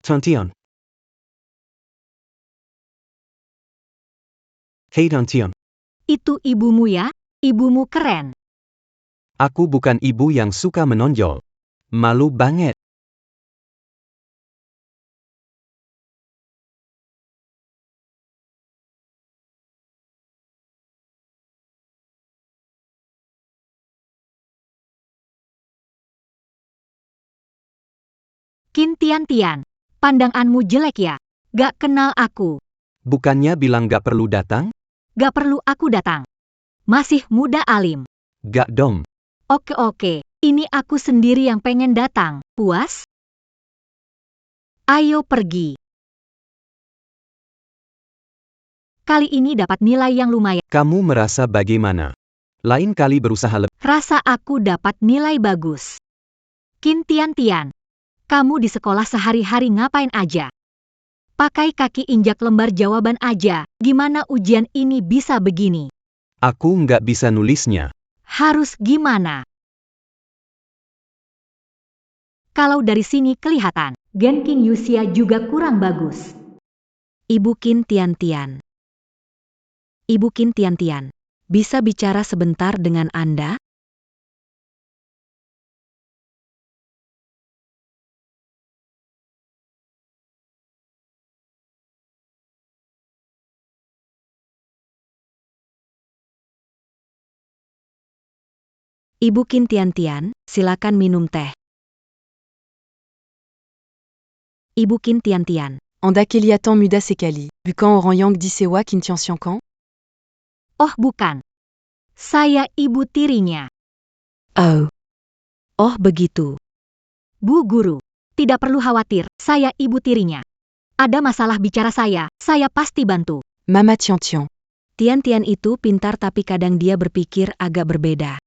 Tantian. Hei Tantian, Itu ibumu ya? Ibumu keren. aku bukan ibu yang suka menonjol. Malu banget. Qin Tian, pandanganmu jelek ya? Gak kenal aku. Bukannya bilang gak perlu datang? Gak perlu aku datang. Masih muda alim. Gak dong. Oke, ini aku sendiri yang pengen datang. Puas? Ayo pergi. Kali ini dapat nilai yang lumayan. Kamu merasa bagaimana? Lain kali berusaha lebih. Rasa aku dapat nilai bagus. Qin Tian, kamu di sekolah sehari-hari ngapain aja? Pakai kaki injak lembar jawaban aja, gimana ujian ini bisa begini? Aku nggak bisa nulisnya. Harus gimana? Kalau dari sini kelihatan, Genkin Yuxia juga kurang bagus. Ibu Qin Tian. Ibu Qin Tian, bisa bicara sebentar dengan Anda? Ibu Qin Tian, silakan minum teh. Ibu Qin Tian. Anda Kiliatan Muda Sekali, bukan orang yang disewa Qin Tian. Oh bukan. Saya ibu tirinya. Oh begitu. Bu guru, tidak perlu khawatir, saya ibu tirinya. Ada masalah bicara saya pasti bantu. Mama Tian. Tian itu pintar tapi kadang dia berpikir agak berbeda.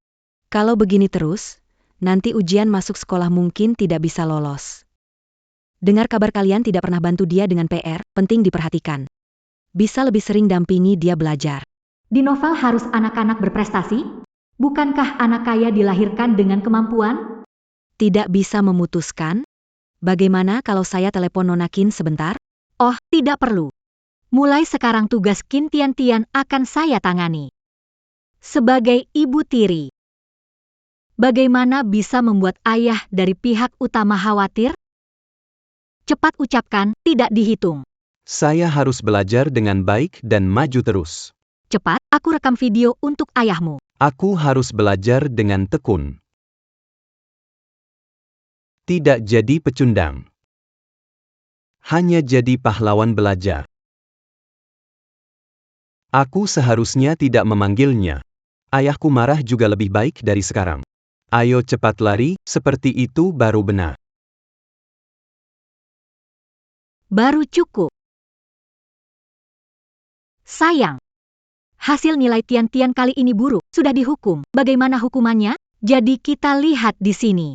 Kalau begini terus, nanti ujian masuk sekolah mungkin tidak bisa lolos. Dengar kabar kalian tidak pernah bantu dia dengan PR, penting diperhatikan. Bisa lebih sering dampingi dia belajar. Di novel harus anak-anak berprestasi? Bukankah anak kaya dilahirkan dengan kemampuan? Tidak bisa memutuskan? Bagaimana kalau saya telepon Nona Qin sebentar? Oh, tidak perlu. Mulai sekarang tugas Qin Tian akan saya tangani. Sebagai ibu tiri, bagaimana bisa membuat ayah dari pihak utama khawatir? Cepat ucapkan, tidak dihitung. Saya harus belajar dengan baik dan maju terus. Cepat, aku rekam video untuk ayahmu. Aku harus belajar dengan tekun. Tidak jadi pecundang. Hanya jadi pahlawan belajar. Aku seharusnya tidak memanggilnya. Ayahku marah juga lebih baik dari sekarang. Ayo cepat lari, seperti itu baru benar. Baru cukup. Sayang. Hasil nilai Tian kali ini buruk, sudah dihukum. Bagaimana hukumannya? Jadi kita lihat di sini.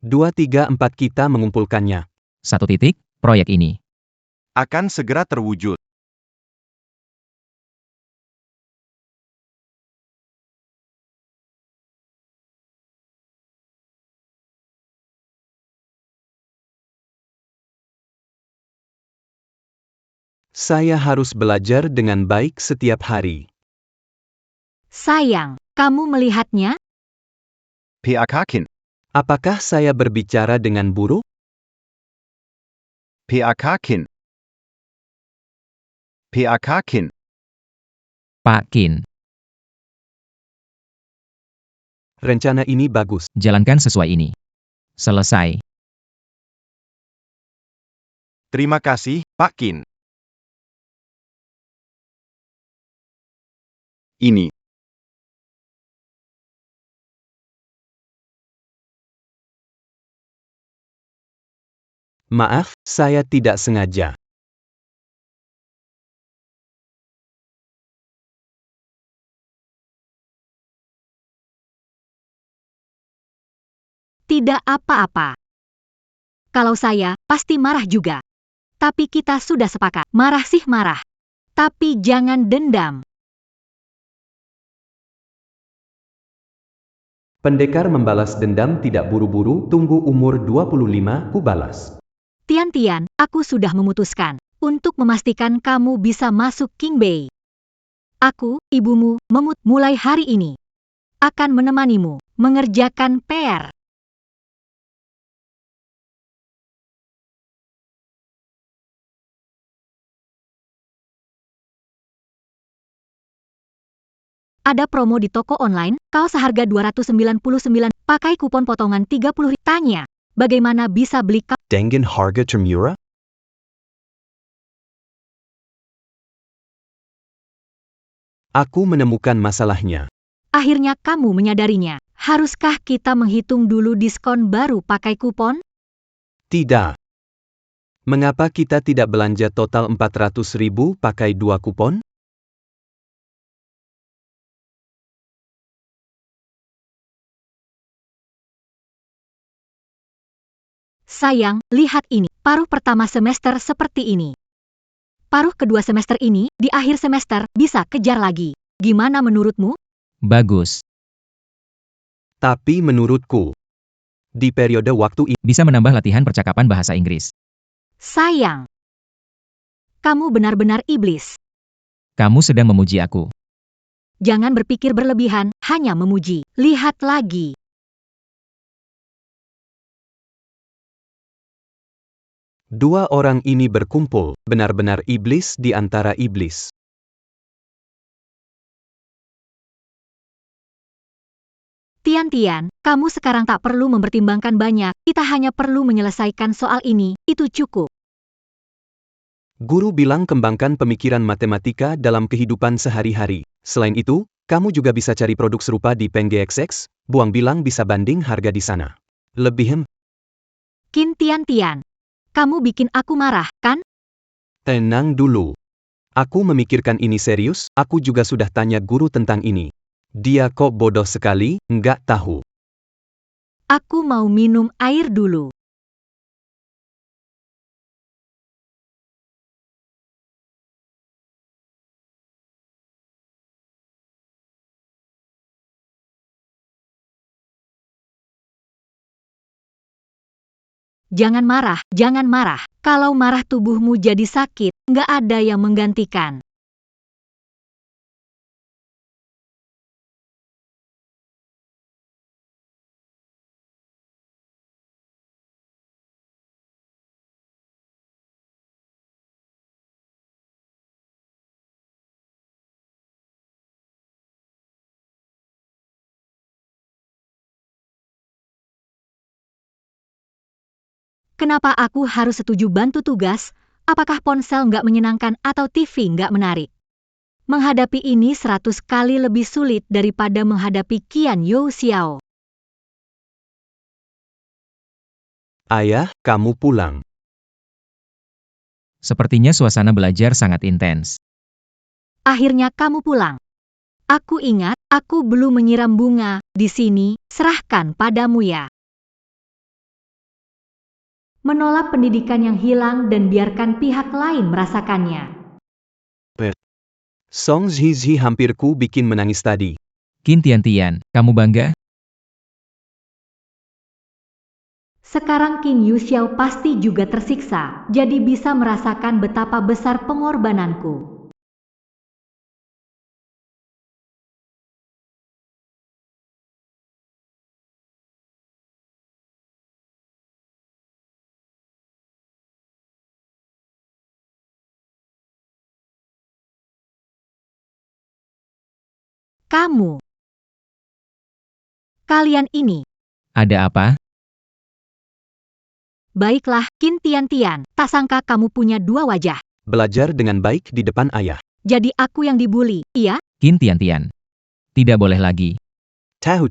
2, 3, 4 kita mengumpulkannya. 1. Proyek ini. Akan segera terwujud. Saya harus belajar dengan baik setiap hari. Sayang, kamu melihatnya? PAK Qin. Apakah saya berbicara dengan buruk? PAK Qin. PAK Qin. Pak Qin, Rencana ini bagus. jalankan sesuai ini. Selesai. Terima kasih, Pak Qin. Ini. Maaf, saya tidak sengaja. Tidak apa-apa. Kalau saya, pasti marah juga. Tapi kita sudah sepakat. Marah sih marah. Tapi jangan dendam. Pendekar membalas dendam tidak buru-buru, tunggu umur 25 ku balas. Tian, aku sudah memutuskan untuk memastikan kamu bisa masuk King Bei. Aku, ibumu, mulai hari ini akan menemanimu mengerjakan PR. Ada promo di toko online, kaos seharga 299, pakai kupon potongan 30. Tanya, bagaimana bisa beli kaos? dengan harga termurah? Aku menemukan masalahnya. Akhirnya kamu menyadarinya. Haruskah kita menghitung dulu diskon baru pakai kupon? Tidak. Mengapa kita tidak belanja total 400.000 pakai 2 kupon? Sayang, lihat ini. Paruh pertama semester seperti ini. Paruh kedua semester ini, di akhir semester, bisa kejar lagi. Gimana menurutmu? Bagus. Tapi menurutku, di periode waktu ini, Bisa menambah latihan percakapan bahasa Inggris. Sayang. Kamu benar-benar iblis. Kamu sedang memuji aku. Jangan berpikir berlebihan, hanya memuji. Lihat lagi. dua orang ini berkumpul, benar-benar iblis di antara iblis. Tian-Tian, kamu sekarang tak perlu mempertimbangkan banyak, kita hanya perlu menyelesaikan soal ini, itu cukup. Guru bilang kembangkan pemikiran matematika dalam kehidupan sehari-hari. Selain itu, kamu juga bisa cari produk serupa di PengGXX, Buang bilang bisa banding harga di sana. Lebih Qin Tian-Tian, kamu bikin aku marah, kan? tenang dulu. Aku memikirkan ini serius, aku juga sudah tanya guru tentang ini. Dia kok bodoh sekali, nggak tahu. Aku mau minum air dulu. Jangan marah, jangan marah. Kalau marah tubuhmu jadi sakit, nggak ada yang menggantikan. Kenapa aku harus setuju bantu tugas? Apakah ponsel nggak menyenangkan atau TV nggak menarik? Menghadapi ini 100 kali lebih sulit daripada menghadapi Qian You Xiao. Ayah, kamu pulang. Sepertinya suasana belajar sangat intens. Akhirnya kamu pulang. Aku ingat, aku belum menyiram bunga. Di sini, serahkan padamu ya. Menolak pendidikan yang hilang dan biarkan pihak lain merasakannya. Song Zhizi hampirku bikin menangis tadi. Qin Tian-Tian, kamu bangga? Sekarang Qin Yu Xiao pasti juga tersiksa, jadi bisa merasakan betapa besar pengorbananku. Kamu. Kalian ini. Ada apa? Baiklah, Qin Tian-Tian, tak sangka kamu punya dua wajah. Belajar dengan baik di depan ayah. Jadi aku yang dibully, iya? Qin Tian-Tian. Tidak boleh lagi. Tahu.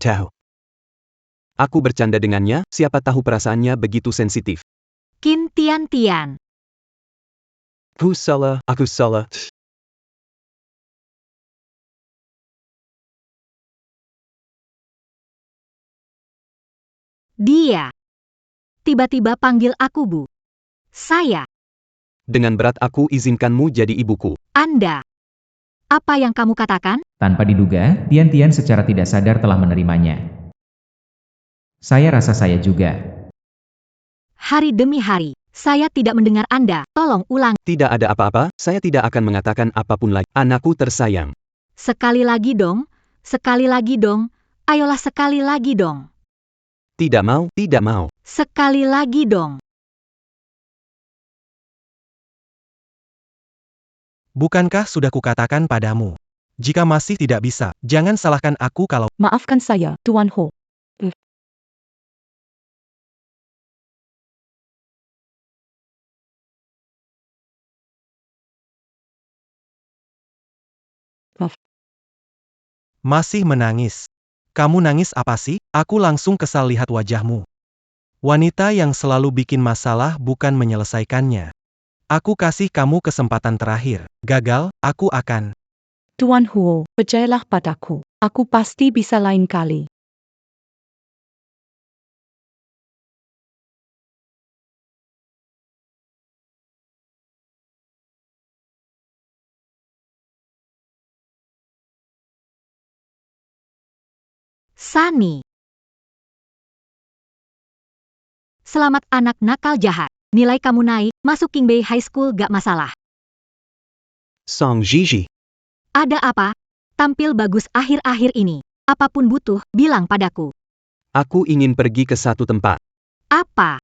Aku bercanda dengannya, siapa tahu perasaannya begitu sensitif. Qin Tian-Tian. Aku salah. Dia. Tiba-tiba panggil aku Bu. Saya. Dengan berat aku izinkanmu jadi ibuku. Anda. Apa yang kamu katakan? Tanpa diduga, Tian-Tian secara tidak sadar telah menerimanya. Saya rasa saya juga. Hari demi hari, saya tidak mendengar Anda. Tolong ulang. Tidak ada apa-apa, saya tidak akan mengatakan apapun lagi. Anakku tersayang. Sekali lagi dong. Sekali lagi dong. Ayolah sekali lagi dong. Tidak mau. Sekali lagi dong. Bukankah sudah kukatakan padamu? Jika masih tidak bisa, jangan salahkan aku kalau Maafkan saya, Tuan Ho. Masih menangis. Kamu nangis apa sih? Aku langsung kesal lihat wajahmu. Wanita yang selalu bikin masalah bukan menyelesaikannya. Aku kasih kamu kesempatan terakhir. Gagal, aku akan. Tuan Huo, percayalah padaku. Aku pasti bisa lain kali. Sunny. Selamat anak nakal jahat. Nilai kamu naik, masuk Qingbei High School gak masalah. Song Gigi. Ada apa? Tampil bagus akhir-akhir ini. Apapun butuh, bilang padaku. Aku ingin pergi ke satu tempat. Apa?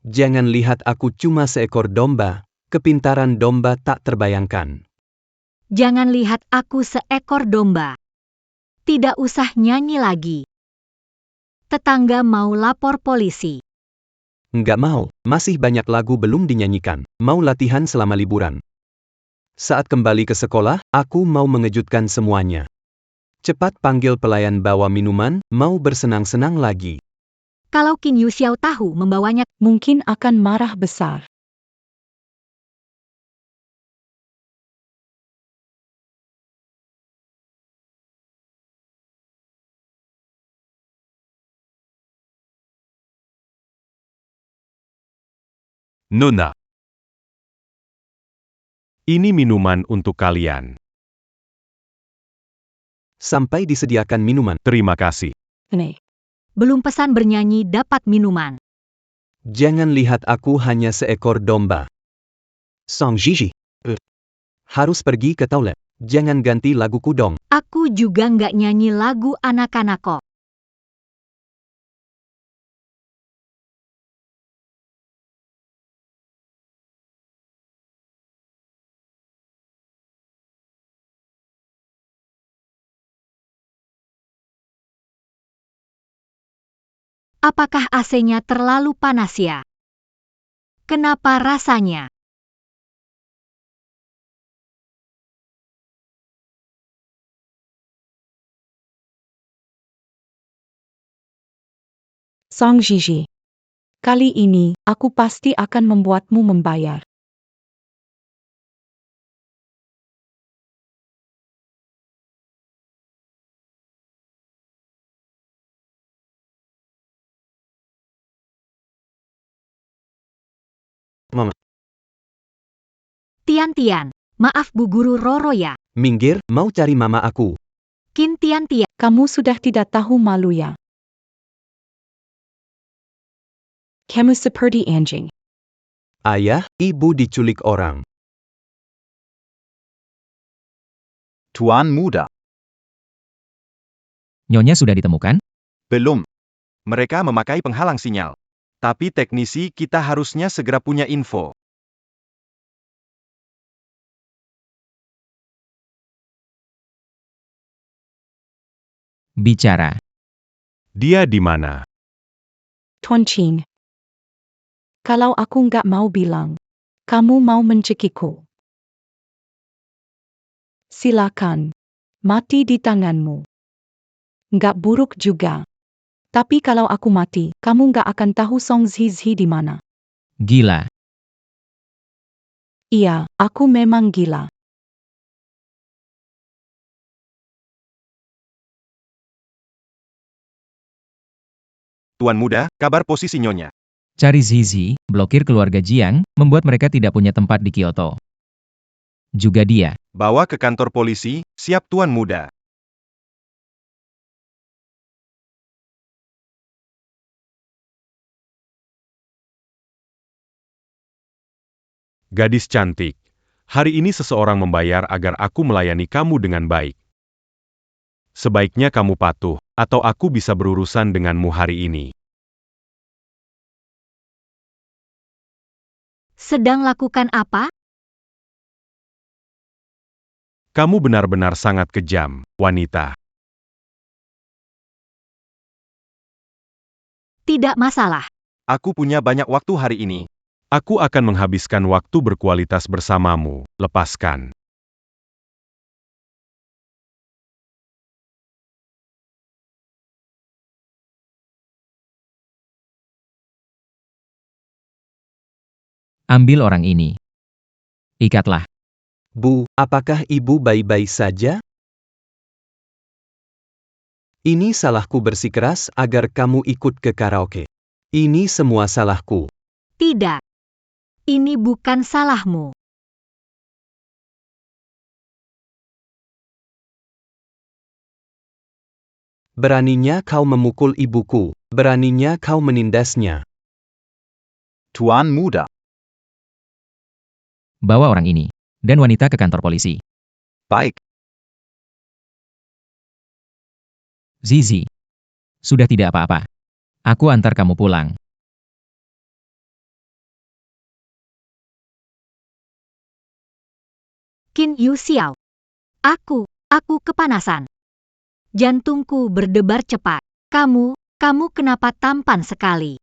Jangan lihat aku cuma seekor domba, kepintaran domba tak terbayangkan. Jangan lihat aku seekor domba. Tidak usah nyanyi lagi. Tetangga mau lapor polisi. Nggak mau, masih banyak lagu belum dinyanyikan. Mau latihan selama liburan. Saat kembali ke sekolah, aku mau mengejutkan semuanya. Cepat panggil pelayan bawa minuman, mau bersenang-senang lagi. Kalau Qin Yu Xiao tahu membawanya, Mungkin akan marah besar. Nona. Ini minuman untuk kalian. Sampai disediakan minuman. Terima kasih. Nih, belum pesan bernyanyi dapat minuman. Jangan lihat aku hanya seekor domba. Song Gigi. Harus pergi ke toilet. Jangan ganti laguku dong. Aku juga nggak nyanyi lagu anak-anak kok. Apakah AC-nya terlalu panas ya? Kenapa rasanya? Song Gigi. Kali ini, aku pasti akan membuatmu membayar. Mama. Tian-Tian, maaf Bu Guru Roro ya. Minggir, mau cari mama aku. Qin Tian-Tian, Kamu sudah tidak tahu malu ya? Kamu seperti anjing. Ayah, ibu diculik orang. Tuan Muda. Nyonya sudah ditemukan? Belum. Mereka memakai penghalang sinyal. Tapi teknisi kita harusnya segera punya info. Bicara. Dia di mana? Tuan Qin. Kalau aku nggak mau bilang, kamu mau mencekiku. Silakan. Mati di tanganmu. Nggak buruk juga. Tapi kalau aku mati, kamu nggak akan tahu Song Zizi di mana. Gila. Iya, aku memang gila. Tuan Muda, kabar posisi Nyonya. Cari Zizi, blokir keluarga Jiang, membuat mereka tidak punya tempat di Kyoto. Juga dia. Bawa ke kantor polisi, siap Tuan Muda. Gadis cantik, hari ini seseorang membayar agar aku melayani kamu dengan baik. Sebaiknya kamu patuh, atau aku bisa berurusan denganmu hari ini. sedang lakukan apa? Kamu benar-benar sangat kejam, wanita. Tidak masalah. Aku punya banyak waktu hari ini. Aku akan menghabiskan waktu berkualitas bersamamu. Lepaskan. Ambil orang ini. Ikatlah. Bu, apakah ibu baik-baik saja? Ini salahku bersikeras agar kamu ikut ke karaoke. Ini semua salahku. Tidak. Ini bukan salahmu. Beraninya kau memukul ibuku. Beraninya kau menindasnya. Tuan muda. Bawa orang ini dan wanita ke kantor polisi. Baik. Zizi. Sudah tidak apa-apa. Aku antar kamu pulang. Qin Yu Xiao. Aku kepanasan. Jantungku berdebar cepat. Kamu kenapa tampan sekali?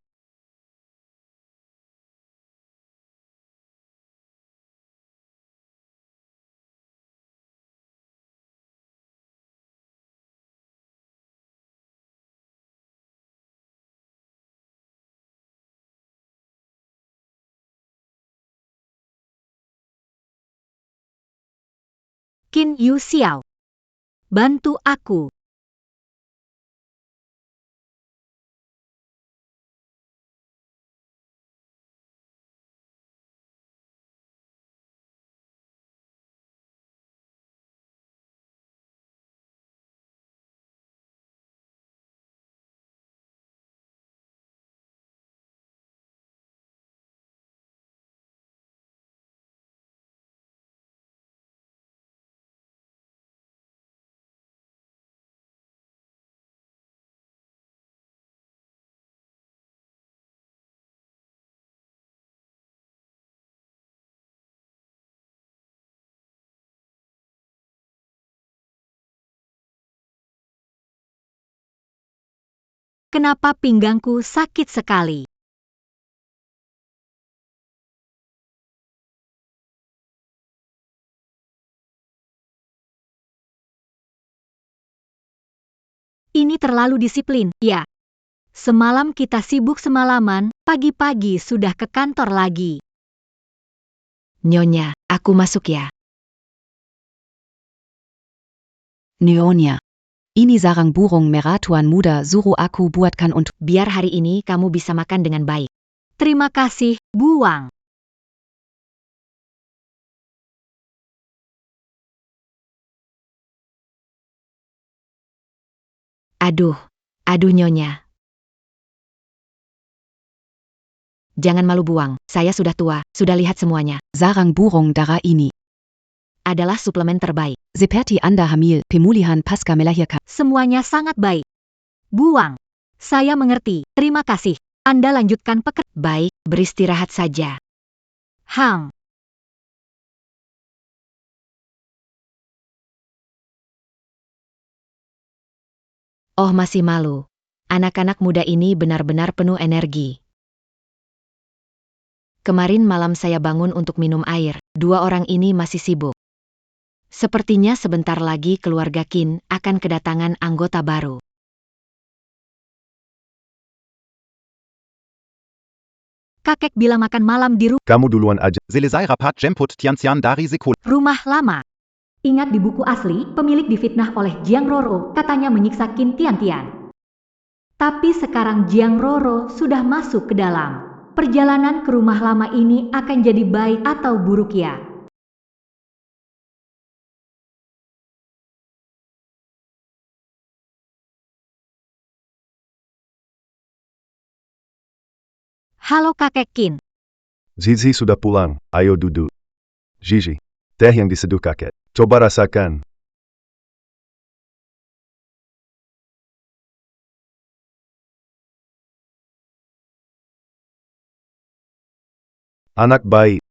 Qin Yu Xiao. Bantu aku. Kenapa pinggangku sakit sekali? Ini terlalu disiplin, ya. Semalam kita sibuk semalaman, pagi-pagi sudah ke kantor lagi. Nyonya, aku masuk ya. Nyonya. Ini sarang burung merah Tuan muda suruh aku buatkan untuk. Biar hari ini kamu bisa makan dengan baik. Terima kasih, Buang. Aduh Nyonya. Jangan malu Buang, saya sudah tua, sudah lihat semuanya. Sarang burung darah ini. Adalah suplemen terbaik. Seperti Anda hamil, pemulihan pasca melahirkan. Semuanya sangat baik. Buang. Saya mengerti, terima kasih. Anda lanjutkan pekerjaan. Baik, beristirahat saja. Hang. Oh masih malu. Anak-anak muda ini benar-benar penuh energi. Kemarin malam saya bangun untuk minum air, dua orang ini masih sibuk. Sepertinya sebentar lagi keluarga Qin akan kedatangan anggota baru. Kakek bilang makan malam di Kamu duluan aja. Selesai rapat jemput Tianxian dari sekolah. rumah lama. Ingat di buku asli, pemilik difitnah oleh Jiang Roro, katanya menyiksa Qin Tiantian. Tapi sekarang Jiang Roro sudah masuk ke dalam. Perjalanan ke rumah lama ini akan jadi baik atau buruk ya? Halo kakek Qin. Zizi sudah pulang, ayo duduk. Gigi, teh yang diseduh kakek. Coba rasakan. Anak baik.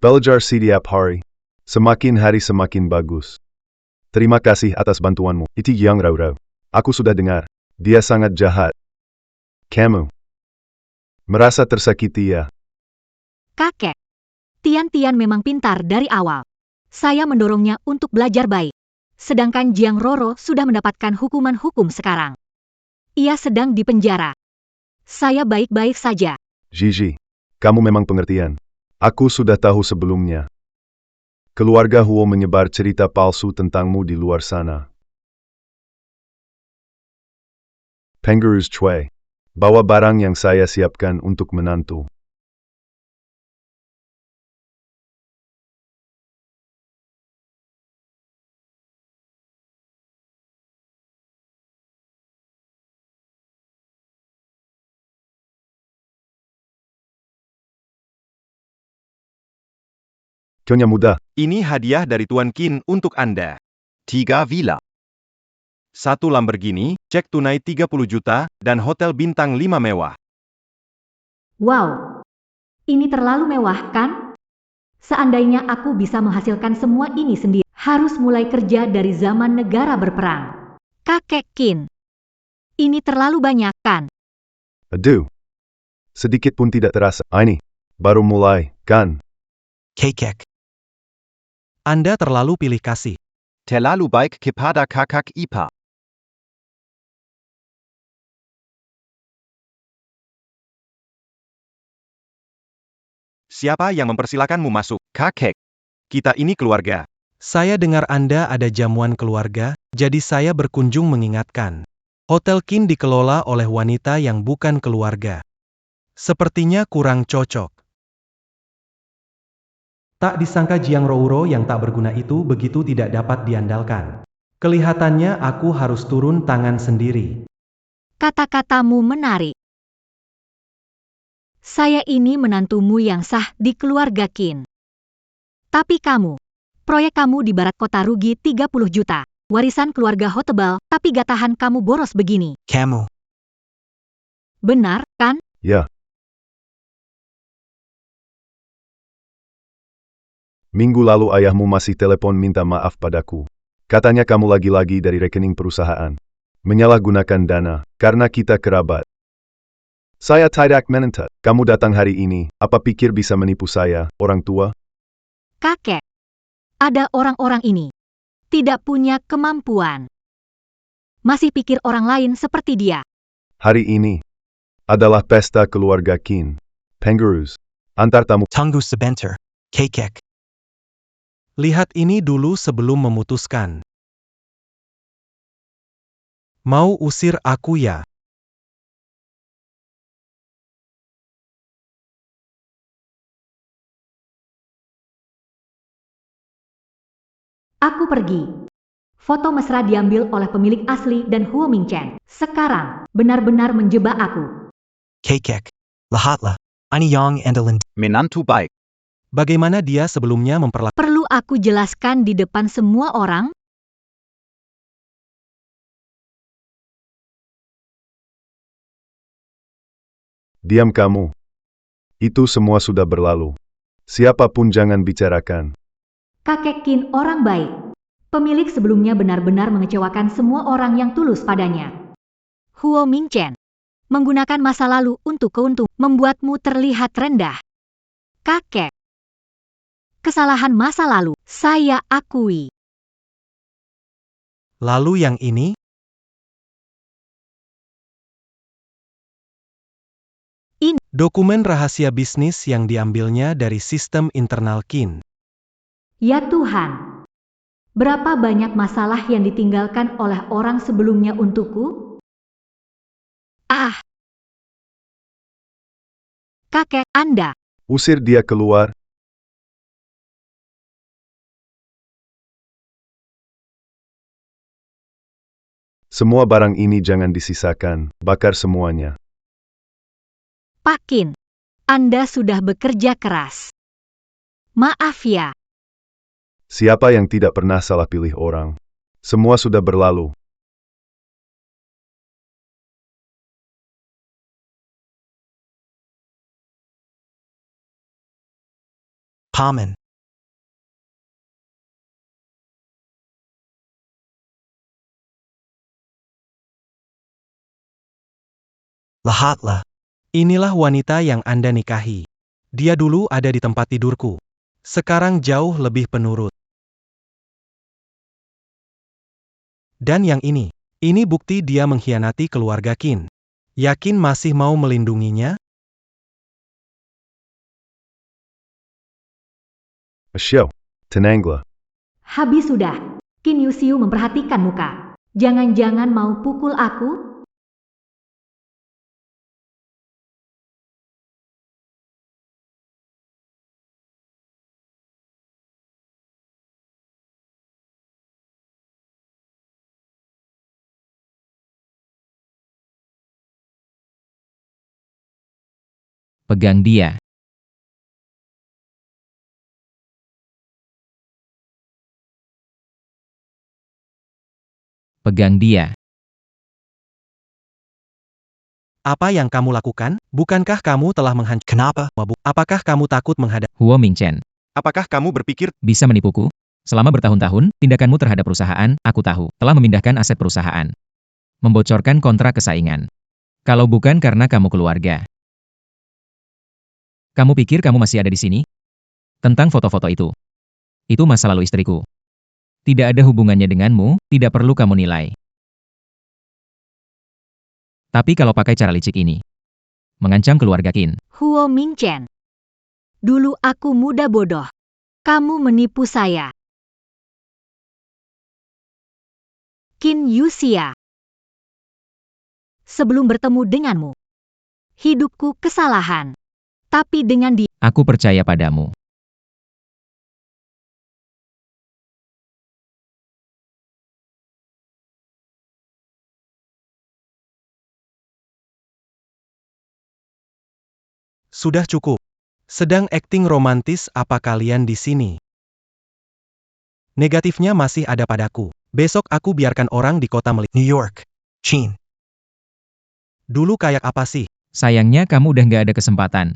Belajar setiap hari. Semakin hari semakin bagus. Terima kasih atas bantuanmu. Itu yang Rau-Rau. Aku sudah dengar. Dia sangat jahat. Kamu merasa tersakiti ya? Kakek, Tian-Tian memang pintar dari awal. Saya mendorongnya untuk belajar baik. Sedangkan Jiang Roro sudah mendapatkan hukuman hukum sekarang. Ia sedang dipenjara. Saya baik-baik saja. Gigi, kamu memang pengertian. Aku sudah tahu sebelumnya. Keluarga Huo menyebar cerita palsu tentangmu di luar sana. Penguru's Cui, bawa barang yang saya siapkan untuk menantu. Nyonya muda, Ini hadiah dari Tuan Qin untuk Anda. 3 Villa. 1 Lamborghini, cek tunai 30 juta, dan hotel bintang 5 mewah. Wow, ini terlalu mewah kan? Seandainya aku bisa menghasilkan semua ini sendiri, harus mulai kerja dari zaman negara berperang. Kakek Qin, ini terlalu banyak kan? aduh. Sedikit pun tidak terasa. Ini baru mulai, kan? Kakek. Anda terlalu pilih kasih. Terlalu baik kepada kakak ipar. Siapa yang mempersilakanmu masuk? Kakek. Kita ini keluarga. Saya dengar Anda ada jamuan keluarga, jadi saya berkunjung mengingatkan. Hotel Qin dikelola oleh wanita yang bukan keluarga. Sepertinya kurang cocok. Tak disangka Jiang Rouro yang tak berguna itu begitu tidak dapat diandalkan. Kelihatannya aku harus turun tangan sendiri. Kata-katamu menarik. Saya ini menantumu yang sah di keluarga Qin. Tapi kamu, proyek kamu di barat kota rugi 30 juta. Warisan keluarga Ho tebal, tapi gak tahan kamu boros begini. Kamu. Benar, kan? Ya. Minggu lalu ayahmu masih telepon minta maaf padaku. Katanya kamu lagi-lagi dari rekening perusahaan. Menyalahgunakan dana, karena kita kerabat. Saya tidak menentu. Kamu datang hari ini, apa pikir bisa menipu saya, orang tua? Kakek, ada orang-orang ini. Tidak punya kemampuan. Masih pikir orang lain seperti dia. Hari ini adalah pesta keluarga Qin. Penguru's. Antar tamu. Tunggu sebentar, kakek. Lihat ini dulu sebelum memutuskan. Mau usir aku ya? Aku pergi. Foto mesra diambil oleh pemilik asli dan Huo Mingchen. Sekarang, benar-benar menjebak aku. Kakek. Lihatlah. Ini yang Andelin. Menantu baik. Bagaimana dia sebelumnya memperlakukan? Perlu aku jelaskan di depan semua orang? Diam kamu. Itu semua sudah berlalu. Siapapun jangan bicarakan. Kakek Qin orang baik. Pemilik sebelumnya benar-benar mengecewakan semua orang yang tulus padanya. Huo Mingchen. Menggunakan masa lalu untuk keuntungan membuatmu terlihat rendah. Kakek. Kesalahan masa lalu, saya akui. Lalu yang ini? Ini. Dokumen rahasia bisnis yang diambilnya dari sistem internal Qin. Ya Tuhan. Berapa banyak masalah yang ditinggalkan oleh orang sebelumnya untukku? Ah. Kakek, Anda. Usir dia keluar. Semua barang ini jangan disisakan, bakar semuanya. Pak Qin, Anda sudah bekerja keras. Maaf ya. Siapa yang tidak pernah salah pilih orang? Semua sudah berlalu. Paman. Lihatlah. Inilah wanita yang Anda nikahi. Dia dulu ada di tempat tidurku. Sekarang jauh lebih penurut. Dan yang ini bukti dia mengkhianati keluarga Qin. Yakin masih mau melindunginya? Xiao, tenanglah. Habis sudah. Qin Yuxiu memperhatikan muka. Jangan-jangan mau pukul aku? Pegang dia. Pegang dia. Apa yang kamu lakukan? Bukankah kamu telah menghancurkan? Kenapa? Apakah kamu takut menghadapi? Huo Mingchen, Apakah kamu berpikir bisa menipuku? Selama bertahun-tahun, tindakanmu terhadap perusahaan, aku tahu, telah memindahkan aset perusahaan. Membocorkan kontrak kesaingan. Kalau bukan karena kamu keluarga. Kamu pikir kamu masih ada di sini? Tentang foto-foto itu. Itu masa lalu istriku. Tidak ada hubungannya denganmu, tidak perlu kamu nilai. Tapi kalau pakai cara licik ini, mengancam keluarga Qin, Huo Mingchen. Dulu aku muda bodoh. Kamu menipu saya. Qin Yuxia. Sebelum bertemu denganmu, hidupku kesalahan. Tapi dengan dia, aku percaya padamu. Sudah cukup. Sedang akting romantis apa kalian di sini? Negatifnya masih ada padaku. Besok aku biarkan orang di kota New York, Chin. Dulu kayak apa sih? Sayangnya kamu udah nggak ada kesempatan.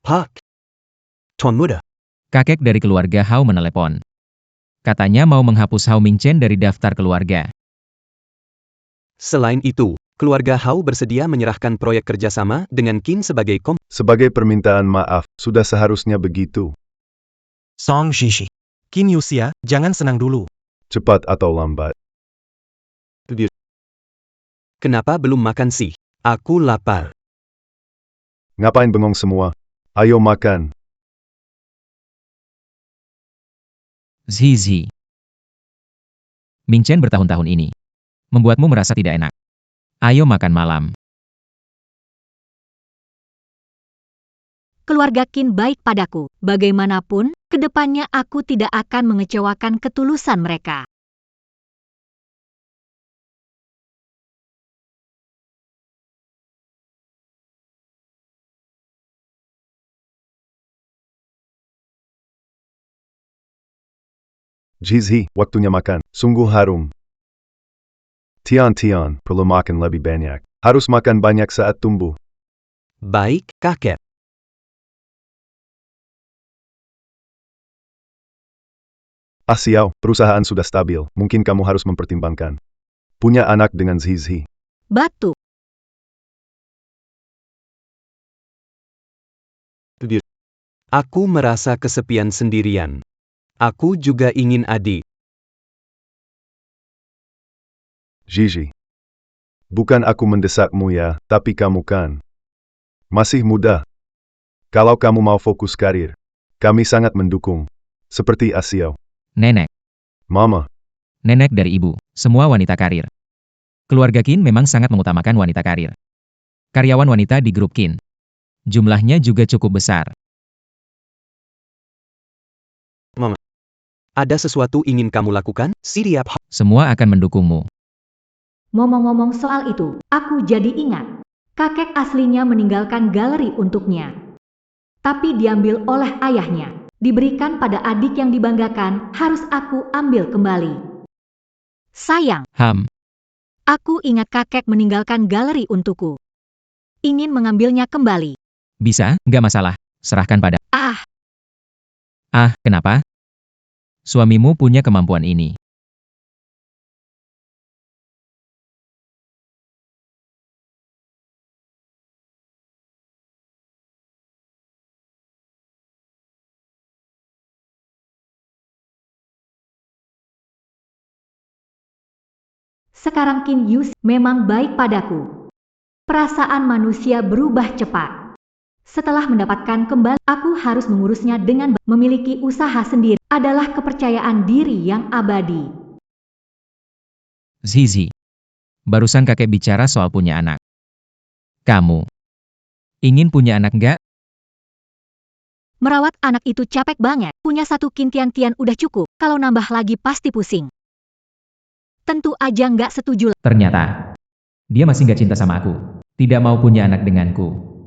Pak. Tuan Muda. Kakek dari keluarga Hao menelepon. Katanya mau menghapus Hao Mingchen dari daftar keluarga. Selain itu, keluarga Hao bersedia menyerahkan proyek kerjasama dengan Qin sebagai Sebagai permintaan maaf, sudah seharusnya begitu. Song Shishi. Qin Yuxia, jangan senang dulu. Cepat atau lambat. Kenapa belum makan sih? Aku lapar. Ngapain bengong semua? Ayo makan. Zizi. Mingchen bertahun-tahun ini membuatmu merasa tidak enak. Ayo makan malam. keluarga Qin baik padaku. Bagaimanapun, kedepannya aku tidak akan mengecewakan ketulusan mereka. Jizhi, waktunya makan. Sungguh harum. Tian, perlu makan lebih banyak. Harus makan banyak saat tumbuh. Baik, kakek. Xiao, perusahaan sudah stabil. Mungkin kamu harus mempertimbangkan punya anak dengan Zizhi. Batu. Aku merasa kesepian sendirian. Aku juga ingin adik. Gigi. Bukan aku mendesakmu ya, tapi kamu kan masih muda. Kalau kamu mau fokus karir, kami sangat mendukung. Seperti Xiao. Nenek. Mama. Nenek dari ibu. Semua wanita karir. Keluarga Qin memang sangat mengutamakan wanita karir. Karyawan wanita di grup Qin. Jumlahnya juga cukup besar. Mama. Ada sesuatu ingin kamu lakukan? Siap. Semua akan mendukungmu. Ngomong-ngomong soal itu, aku jadi ingat. Kakek aslinya meninggalkan galeri untuknya. Tapi diambil oleh ayahnya. Diberikan pada adik yang dibanggakan, harus aku ambil kembali. Sayang. Aku ingat kakek meninggalkan galeri untukku. Ingin mengambilnya kembali. Bisa, nggak masalah. Serahkan pada. Kenapa? Suamimu punya kemampuan ini. Sekarang Qin Yus memang baik padaku. Perasaan manusia berubah cepat. Setelah mendapatkan kembali, aku harus mengurusnya dengan memiliki usaha sendiri adalah kepercayaan diri yang abadi. Zizi. Barusan kakek bicara soal punya anak. Kamu ingin punya anak nggak? Merawat anak itu capek banget. Punya satu Qin Tian udah cukup. Kalau nambah lagi pasti pusing. Tentu aja nggak setuju. Ternyata, dia masih nggak cinta sama aku. Tidak mau punya anak denganku.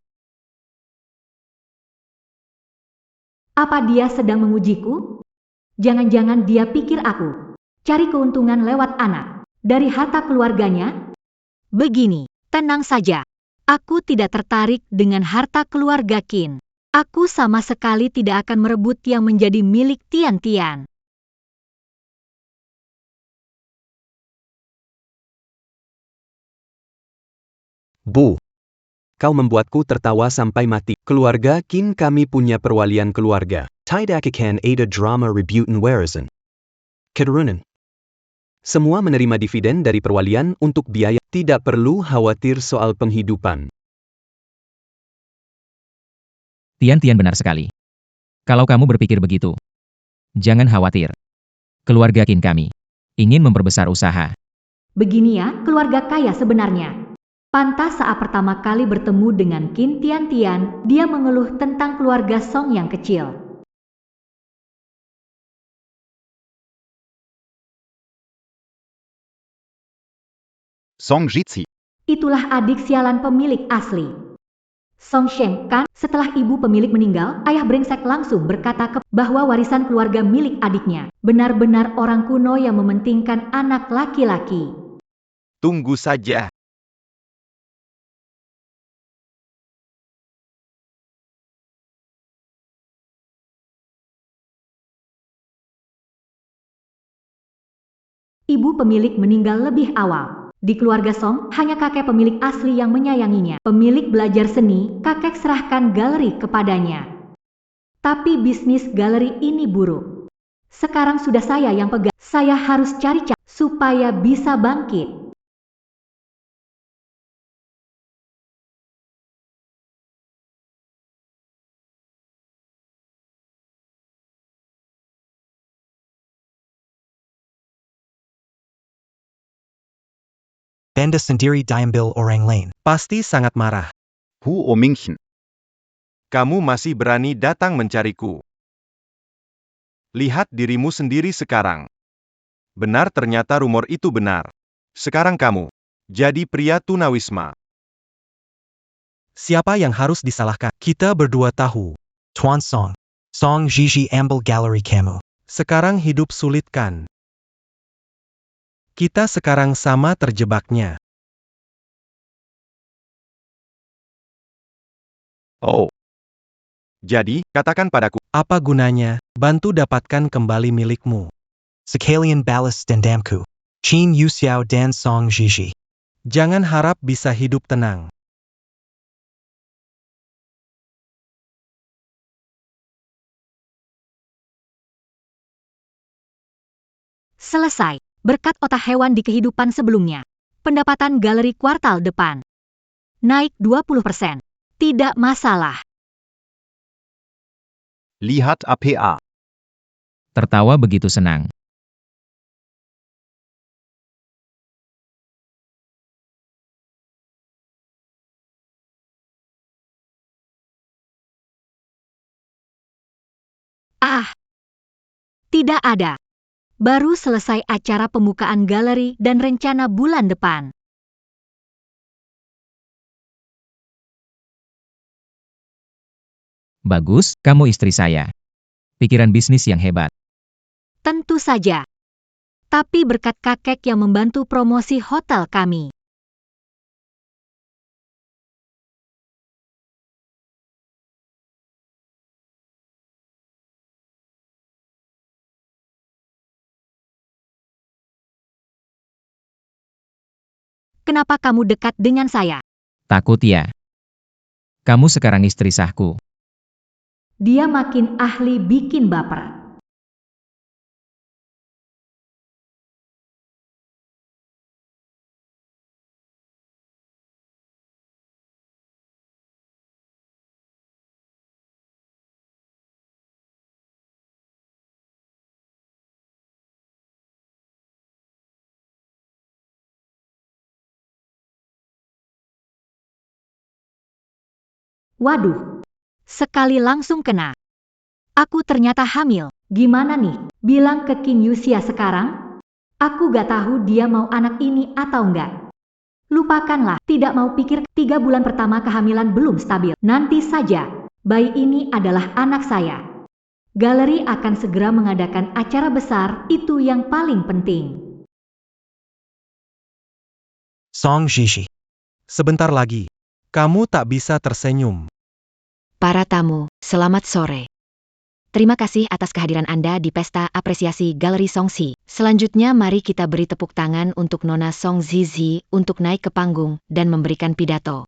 Apa dia sedang mengujiku? Jangan-jangan dia pikir aku cari keuntungan lewat anak dari harta keluarganya? Begini, tenang saja. Aku tidak tertarik dengan harta keluarga Qin. Aku sama sekali tidak akan merebut yang menjadi milik Tian. Bu. Kau membuatku tertawa sampai mati. Keluarga Qin kami punya perwalian keluarga. Tidak akan ada drama rebutan warisan. Keturunan. Semua menerima dividen dari perwalian untuk biaya. Tidak perlu khawatir soal penghidupan. Tian benar sekali. Kalau kamu berpikir begitu, jangan khawatir. Keluarga Qin kami ingin memperbesar usaha. Begini ya, keluarga kaya sebenarnya. Pantas saat pertama kali bertemu dengan Qin Tian, dia mengeluh tentang keluarga Song yang kecil. Song Jizi. Itulah adik sialan pemilik asli. Song Sheng kan, setelah ibu pemilik meninggal, ayah brengsek langsung berkata bahwa warisan keluarga milik adiknya. Benar-benar orang kuno yang mementingkan anak laki-laki. Tunggu saja. Ibu pemilik meninggal lebih awal. Di keluarga Song, hanya kakek pemilik asli yang menyayanginya. Pemilik belajar seni, kakek serahkan galeri kepadanya. Tapi bisnis galeri ini buruk. Sekarang sudah saya yang pegang. Saya harus cari cara supaya bisa bangkit. Benda sendiri diambil orang lain. Pasti sangat marah. Hu Mingchen. Kamu masih berani datang mencariku. Lihat dirimu sendiri sekarang. Benar ternyata rumor itu benar. Sekarang kamu jadi pria tunawisma. Siapa yang harus disalahkan? Kita berdua tahu. Tuan Song. Song Jiji ambil galeri kamu. Sekarang hidup sulit kan? Kita sekarang sama terjebaknya. Oh. Jadi, katakan padaku. Apa gunanya, bantu dapatkan kembali milikmu. Sekalian balas dendamku. Qin Yuxiao dan Song Jiji. Jangan harap bisa hidup tenang. Selesai. Berkat otak hewan di kehidupan sebelumnya. Pendapatan galeri kuartal depan naik 20%. Tidak masalah. Lihat APA. Tertawa begitu senang. Tidak ada. Baru selesai acara pembukaan galeri dan rencana bulan depan. Bagus, kamu istri saya. Pikiran bisnis yang hebat. Tentu saja. Tapi berkat kakek yang membantu promosi hotel kami. Kenapa kamu dekat dengan saya? Takut ya? Kamu sekarang istri sahku. Dia makin ahli bikin baper. Waduh, sekali langsung kena. Aku ternyata hamil. Gimana nih? Bilang ke Qin Yuxia sekarang? Aku gak tahu dia mau anak ini atau enggak. Lupakanlah, tidak mau pikir 3 bulan pertama kehamilan belum stabil. Nanti saja, bayi ini adalah anak saya. Galeri akan segera mengadakan acara besar, itu yang paling penting. Song Zizi. Sebentar lagi. Kamu tak bisa tersenyum. Para tamu, selamat sore. Terima kasih atas kehadiran Anda di Pesta Apresiasi Galeri Songzi. Selanjutnya mari kita beri tepuk tangan untuk Nona Song Zizi untuk naik ke panggung dan memberikan pidato.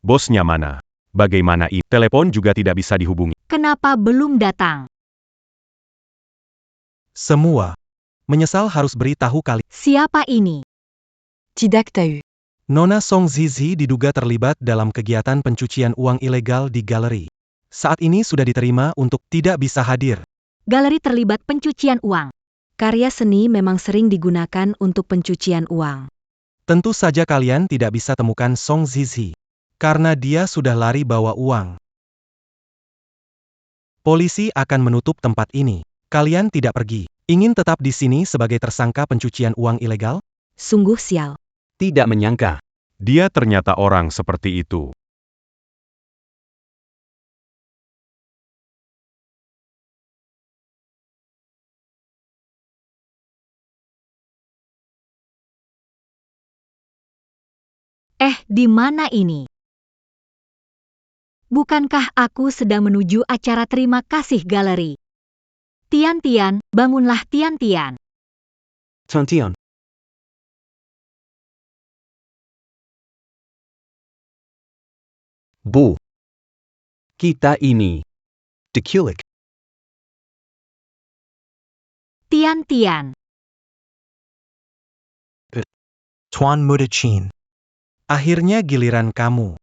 Bosnya mana? Bagaimana ini? Telepon juga tidak bisa dihubungi. Kenapa belum datang? Semua. Menyesal harus beritahu kali. Siapa ini? Tidak tahu. Nona Song Zizi diduga terlibat dalam kegiatan pencucian uang ilegal di galeri. Saat ini sudah diterima untuk tidak bisa hadir. Galeri terlibat pencucian uang. Karya seni memang sering digunakan untuk pencucian uang. Tentu saja kalian tidak bisa temukan Song Zizi. Karena dia sudah lari bawa uang. Polisi akan menutup tempat ini. Kalian tidak pergi. Ingin tetap di sini sebagai tersangka pencucian uang ilegal? Sungguh sial. Tidak menyangka. Dia ternyata orang seperti itu. Di mana ini? Bukankah aku sedang menuju acara terima kasih galeri? Tian-Tian, bangunlah Tian-Tian. Tion. Bu. Kita ini. Dikulik. Tian-Tian. Tuan Muda Qin. Akhirnya giliran kamu.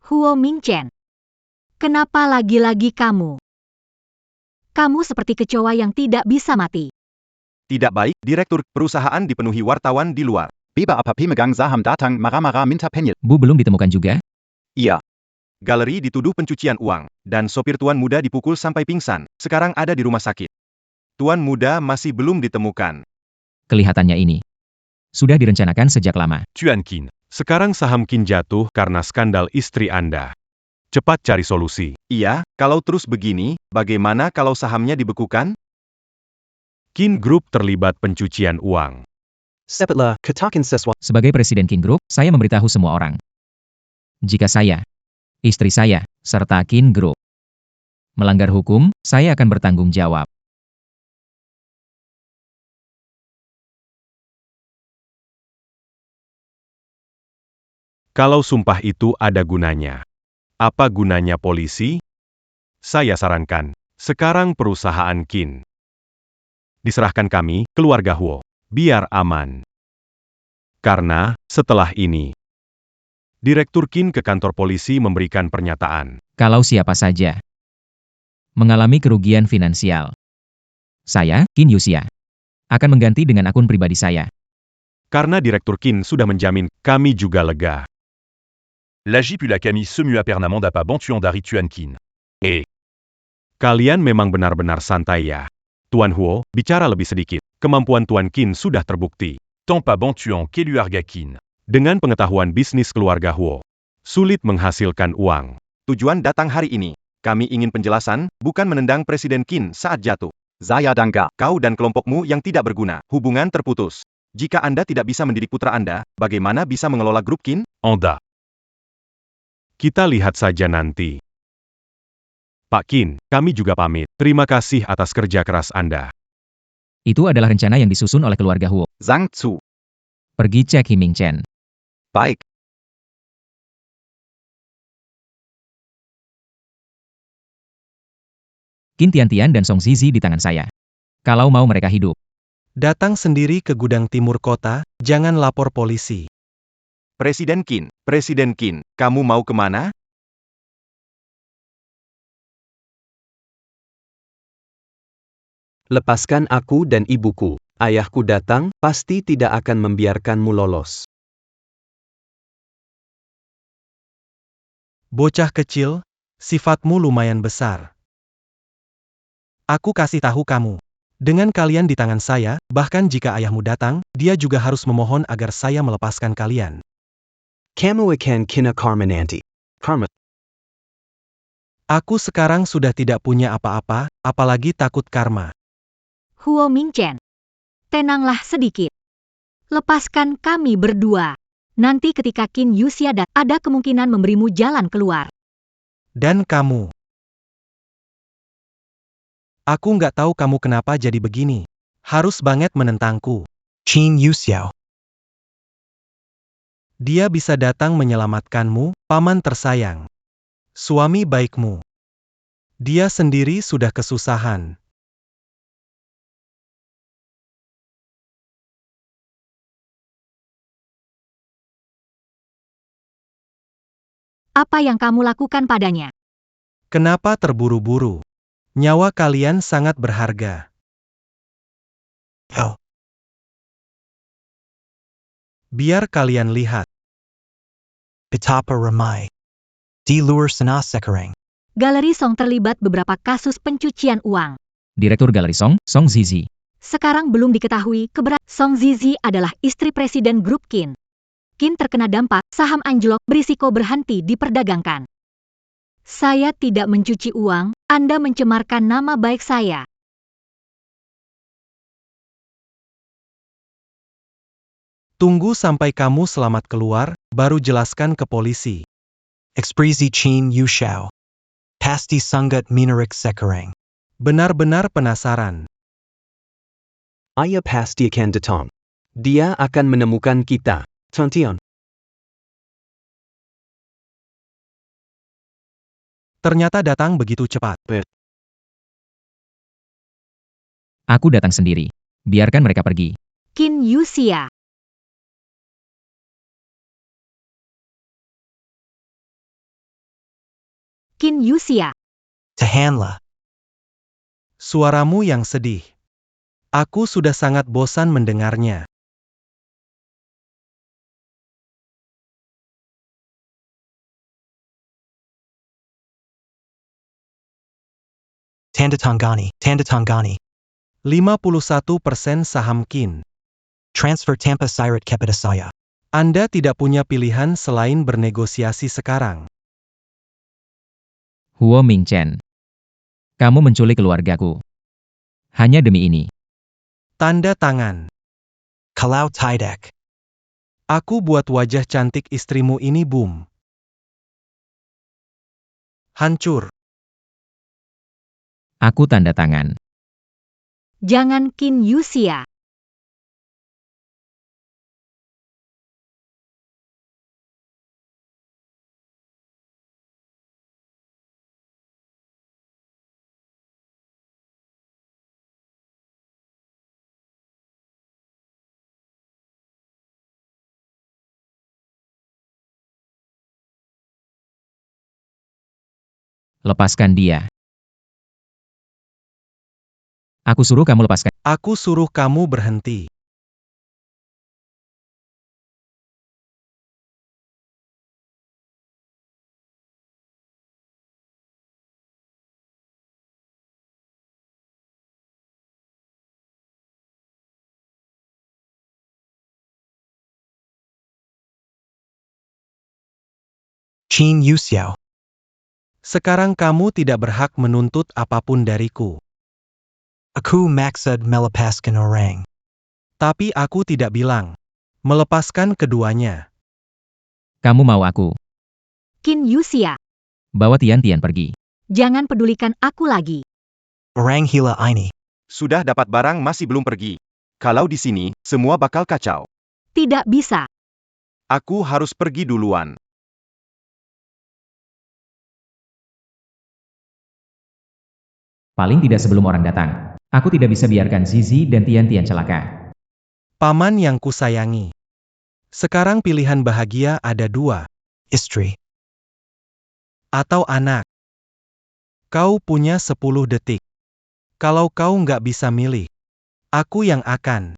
Huo Mingchen. Kenapa lagi-lagi kamu? Kamu seperti kecoa yang tidak bisa mati. Tidak baik, direktur perusahaan dipenuhi wartawan di luar. Beba apa pemegang saham datang marah-marah minta penyel. Bu belum ditemukan juga? Iya. Galeri dituduh pencucian uang, dan sopir tuan muda dipukul sampai pingsan. Sekarang ada di rumah sakit. Tuan muda masih belum ditemukan. Kelihatannya ini sudah direncanakan sejak lama. Tuan Qin, sekarang saham Qin jatuh karena skandal istri Anda. Cepat cari solusi. Iya, kalau terus begini, bagaimana kalau sahamnya dibekukan? Qin Group terlibat pencucian uang. Sepatlah, katakan sesuatu. Sebagai Presiden Qin Group, saya memberitahu semua orang. Jika saya, istri saya, serta Qin Group melanggar hukum, saya akan bertanggung jawab. Kalau sumpah itu ada gunanya. Apa gunanya polisi? Saya sarankan, sekarang perusahaan Qin diserahkan kami, keluarga Huo, biar aman. Karena, setelah ini, Direktur Qin ke kantor polisi memberikan pernyataan. Kalau siapa saja mengalami kerugian finansial, saya, Qin Yuxia, akan mengganti dengan akun pribadi saya. Karena Direktur Qin sudah menjamin, kami juga lega. L'Agi puis la Camille semu à Pernamanda pas bantuan dari Tuan Qin. Kalian memang benar-benar santai ya. Tuan Huo, bicara lebih sedikit. Kemampuan Tuan Qin sudah terbukti. Tant pas bantuan keluarga Qin. Dengan pengetahuan bisnis keluarga Huo, sulit menghasilkan uang. Tujuan datang hari ini. Kami ingin penjelasan, bukan menendang Presiden Qin saat jatuh. Saya dangga. Kau dan kelompokmu yang tidak berguna. Hubungan terputus. Jika Anda tidak bisa mendidik putra Anda, bagaimana bisa mengelola grup Qin? Anda. Kita lihat saja nanti. Pak Qin, kami juga pamit. Terima kasih atas kerja keras Anda. Itu adalah rencana yang disusun oleh keluarga Huo. Zhang Zu. Pergi cek Hi Mingchen. Baik. Qin Tian-Tian dan Song Zizi di tangan saya. Kalau mau mereka hidup, Datang sendiri ke gudang timur kota, jangan lapor polisi. Presiden Qin, kamu mau kemana? Lepaskan aku dan ibuku. Ayahku datang, pasti tidak akan membiarkanmu lolos. Bocah kecil, sifatmu lumayan besar. Aku kasih tahu kamu. Dengan kalian di tangan saya, bahkan jika ayahmu datang, dia juga harus memohon agar saya melepaskan kalian. Kamu akan kena karma nanti. Karma. Aku sekarang sudah tidak punya apa-apa, apalagi takut karma. Huo Mingchen. Tenanglah sedikit. Lepaskan kami berdua. Nanti ketika Qin Yuxia ada kemungkinan memberimu jalan keluar. Dan kamu. Aku nggak tahu kamu kenapa jadi begini. Harus banget menentangku. Qin Yuxiao. Dia bisa datang menyelamatkanmu, paman tersayang. Suami baikmu. Dia sendiri sudah kesusahan. Apa yang kamu lakukan padanya? Kenapa terburu-buru? Nyawa kalian sangat berharga. Oh. Biar kalian lihat. Betapa ramai. Di luar sana sekarang. Galeri Song terlibat beberapa kasus pencucian uang. Direktur Galeri Song, Song Zizi. Sekarang belum diketahui keberadaan. Song Zizi adalah istri Presiden Grup Qin. Qin terkena dampak, saham anjlok, berisiko berhenti diperdagangkan. Saya tidak mencuci uang, Anda mencemarkan nama baik saya. Tunggu sampai kamu selamat keluar, baru jelaskan ke polisi. Ekspresi Qin Yuxiao. Pasti sangat menarik sekarang. Benar-benar penasaran. Ayah pasti akan datang. Dia akan menemukan kita. Tontion. Ternyata datang begitu cepat. Aku datang sendiri. Biarkan mereka pergi. Qin Yuxia. Qin Yuxia. Tahanlah. Suaramu yang sedih. Aku sudah sangat bosan mendengarnya. Tanda Tangani. 51% saham Qin. Transfer tanpa syarat kepada saya. Anda tidak punya pilihan selain bernegosiasi sekarang. Huo Mingchen. Kamu menculik keluargaku. Hanya demi ini. Tanda tangan. Kalau tidak. Aku buat wajah cantik istrimu ini boom. Hancur. Aku tanda tangan. Jangan Qin Yuxia. Lepaskan dia. Aku suruh kamu lepaskan. Aku suruh kamu berhenti. Qin Yuxiao. Sekarang kamu tidak berhak menuntut apapun dariku. Aku maksud melepaskan orang. Tapi aku tidak bilang. Melepaskan keduanya. Kamu mau aku. Qin Yuxia. Bawa Tian pergi. Jangan pedulikan aku lagi. Orang gila ini. Sudah dapat barang masih belum pergi. Kalau di sini, semua bakal kacau. Tidak bisa. Aku harus pergi duluan. Paling tidak sebelum orang datang. Aku tidak bisa biarkan Zizi dan Tian celaka. Paman yang kusayangi. Sekarang pilihan bahagia ada dua. Istri. Atau anak. Kau punya 10 detik. Kalau kau nggak bisa milih, aku yang akan.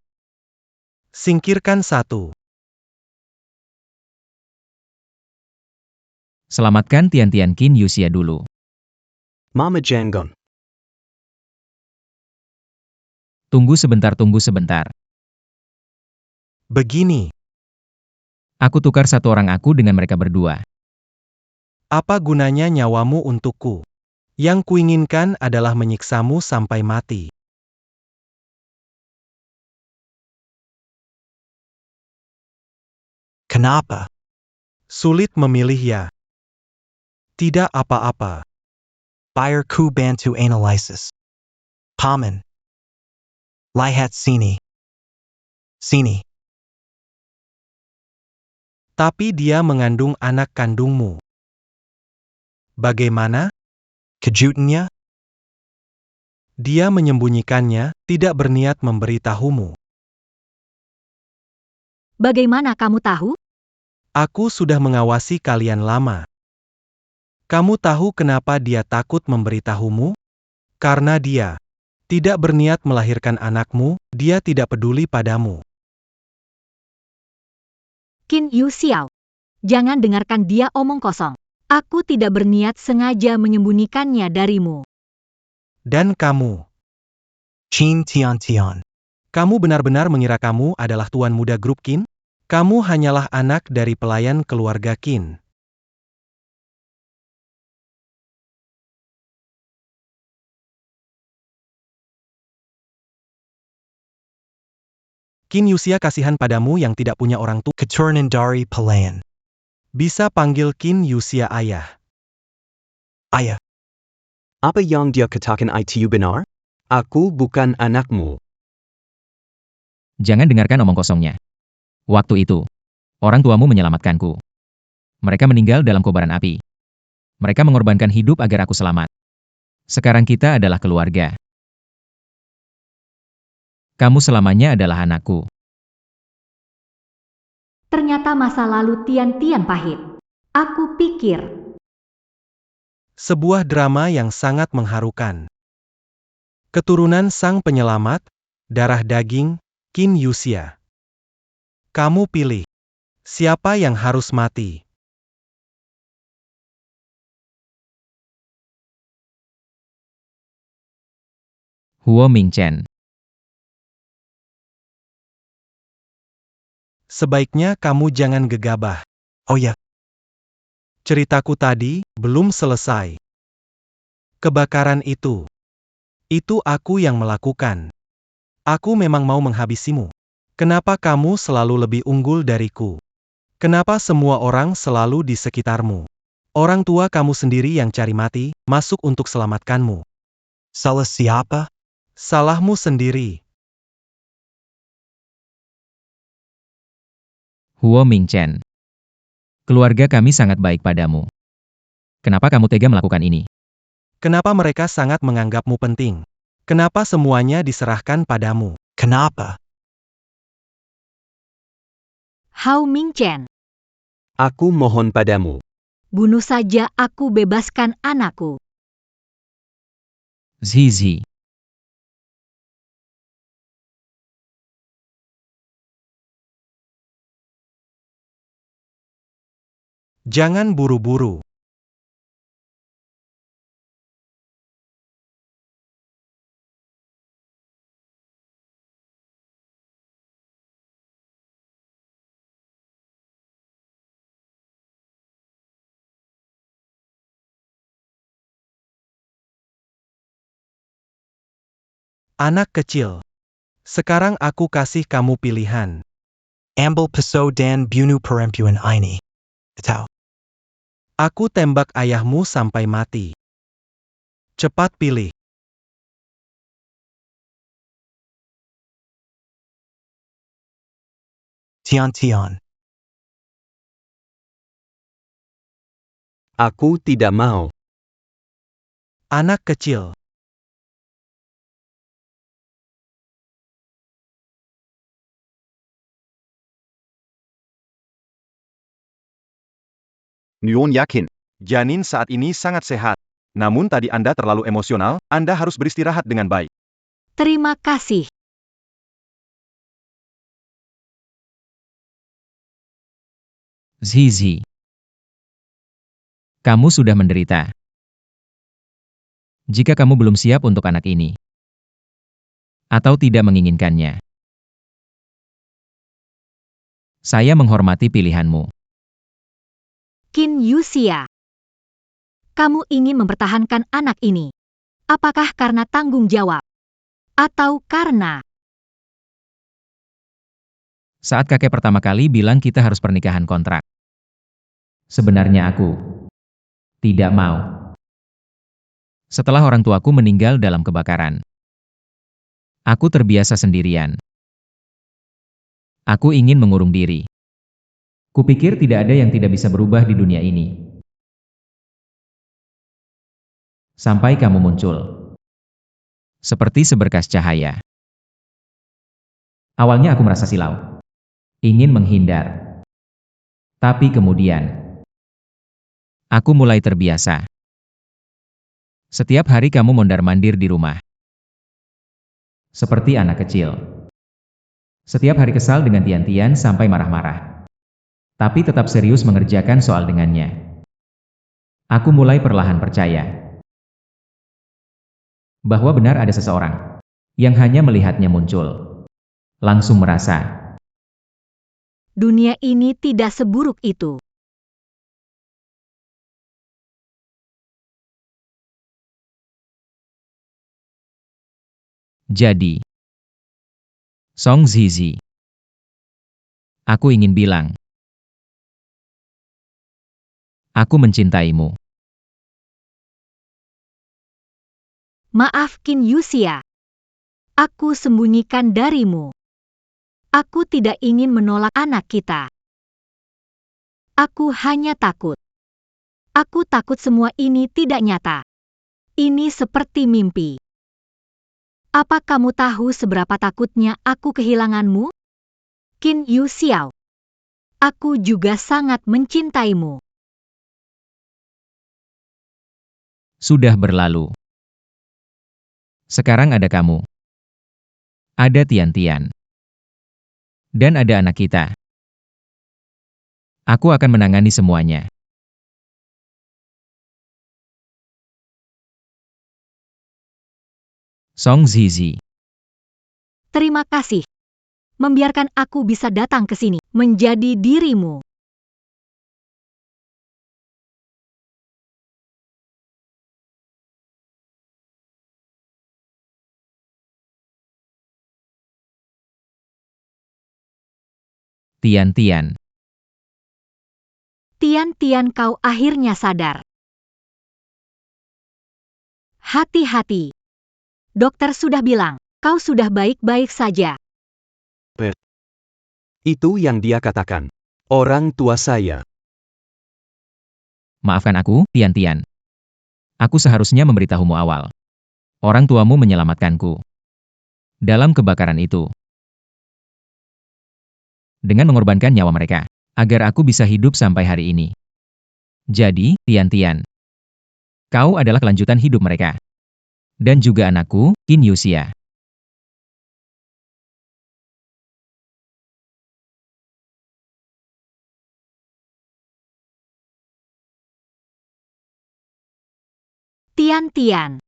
Singkirkan satu. Selamatkan Tian Qin Yuxia dulu. Mama Janggon. Tunggu sebentar. Begini, Aku tukar satu orang aku dengan mereka berdua. apa gunanya nyawamu untukku? Yang kuinginkan adalah menyiksamu sampai mati. Kenapa? Sulit memilih ya. Tidak apa-apa. Buyer ku bantu analysis. Paman. Lihat sini. Sini. Tapi dia mengandung anak kandungmu. Bagaimana? Kejutannya? Dia menyembunyikannya, tidak berniat memberitahumu. Bagaimana kamu tahu? Aku sudah mengawasi kalian lama. Kamu tahu kenapa dia takut memberitahumu? Karena dia tidak berniat melahirkan anakmu, dia tidak peduli padamu. Qin Yu Xiao. Jangan dengarkan dia omong kosong. Aku tidak berniat sengaja menyembunyikannya darimu. Dan kamu, Qin Tian Tian. kamu benar-benar mengira kamu adalah tuan muda grup Qin? Kamu hanyalah anak dari pelayan keluarga Qin. Qin Yuxia kasihan padamu yang tidak punya orang tua. Keturunan dari pelayan. Bisa panggil Qin Yuxia ayah. Ayah. Apa yang dia katakan itu benar? Aku bukan anakmu. Jangan dengarkan omong kosongnya. Waktu itu, orang tuamu menyelamatkanku. Mereka meninggal dalam kobaran api. Mereka mengorbankan hidup agar aku selamat. Sekarang kita adalah keluarga. Kamu selamanya adalah anakku. Ternyata masa lalu Tian pahit. Aku pikir. Sebuah drama yang sangat mengharukan. Keturunan sang penyelamat, darah daging, Qin Yuxia. Kamu pilih. Siapa yang harus mati? Huo Mingchen. Sebaiknya kamu jangan gegabah. Oh ya, Ceritaku tadi belum selesai. Kebakaran itu aku yang melakukan. Aku memang mau menghabisimu. Kenapa kamu selalu lebih unggul dariku? Kenapa semua orang selalu di sekitarmu? Orang tua kamu sendiri yang cari mati, masuk untuk selamatkanmu. salah siapa? Salahmu sendiri. Huo Mingchen. Keluarga kami sangat baik padamu. Kenapa kamu tega melakukan ini? Kenapa mereka sangat menganggapmu penting? Kenapa semuanya diserahkan padamu? Kenapa? Hao Mingchen. Aku mohon padamu. Bunuh saja aku, bebaskan anakku. Zizi. Jangan buru-buru. Anak kecil. Sekarang aku kasih kamu pilihan. Ambil peso dan bunuh perempuan ini. Atau Aku tembak ayahmu sampai mati. Cepat pilih. Tian Tian. Aku tidak mau. Anak kecil. Nguyen yakin. Janin saat ini sangat sehat. Namun tadi Anda terlalu emosional, Anda harus beristirahat dengan baik. Terima kasih. Zizi. Kamu sudah menderita. Jika kamu belum siap untuk anak ini, atau tidak menginginkannya, saya menghormati pilihanmu. Qin Yuxia, kamu ingin mempertahankan anak ini. Apakah karena tanggung jawab? Atau karena... Saat kakek pertama kali bilang kita harus pernikahan kontrak, sebenarnya aku tidak mau. Setelah orang tuaku meninggal dalam kebakaran, aku terbiasa sendirian. Aku ingin mengurung diri. Kupikir tidak ada yang tidak bisa berubah di dunia ini. Sampai kamu muncul. Seperti seberkas cahaya. Awalnya aku merasa silau. Ingin menghindar. Tapi kemudian, aku mulai terbiasa. Setiap hari kamu mondar-mandir di rumah. Seperti anak kecil. Setiap hari kesal dengan Tian-Tian sampai marah-marah. Tapi tetap serius mengerjakan soal dengannya. Aku mulai perlahan percaya bahwa benar ada seseorang yang hanya melihatnya muncul, langsung merasa dunia ini tidak seburuk itu. jadi. Song Zizi. Aku ingin bilang, aku mencintaimu. Maaf Qin Yuxia. Aku sembunyikan darimu. Aku tidak ingin menolak anak kita. Aku hanya takut. Aku takut semua ini tidak nyata. Ini seperti mimpi. Apa kamu tahu seberapa takutnya aku kehilanganmu? Qin Yuxiao. Aku juga sangat mencintaimu. Sudah berlalu. Sekarang ada kamu. Ada Tian-Tian. Dan ada anak kita. Aku akan menangani semuanya. Song Zizi. Terima kasih. Membiarkan aku bisa datang ke sini, menjadi dirimu. Tian-Tian. Tian-Tian, kau akhirnya sadar. Hati-hati. Dokter sudah bilang, kau sudah baik-baik saja. Itu yang dia katakan. Orang tua saya. Maafkan aku, Tian-Tian. Aku seharusnya memberitahumu awal. Orang tuamu menyelamatkanku dalam kebakaran itu. Dengan mengorbankan nyawa mereka, agar aku bisa hidup sampai hari ini. Jadi, Tian-Tian, kau adalah kelanjutan hidup mereka. Dan juga anakku, Qin Yuxia. Tian-Tian.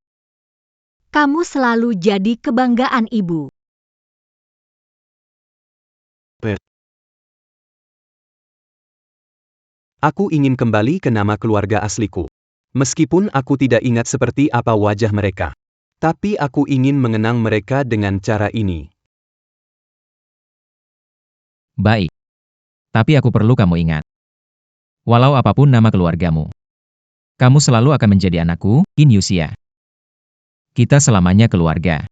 Kamu selalu jadi kebanggaan ibu. Aku ingin kembali ke nama keluarga asliku. Meskipun aku tidak ingat seperti apa wajah mereka. Tapi aku ingin mengenang mereka dengan cara ini. Baik. Tapi aku perlu kamu ingat. Walau apapun nama keluargamu, kamu selalu akan menjadi anakku, Qin Yuxia. Kita selamanya keluarga.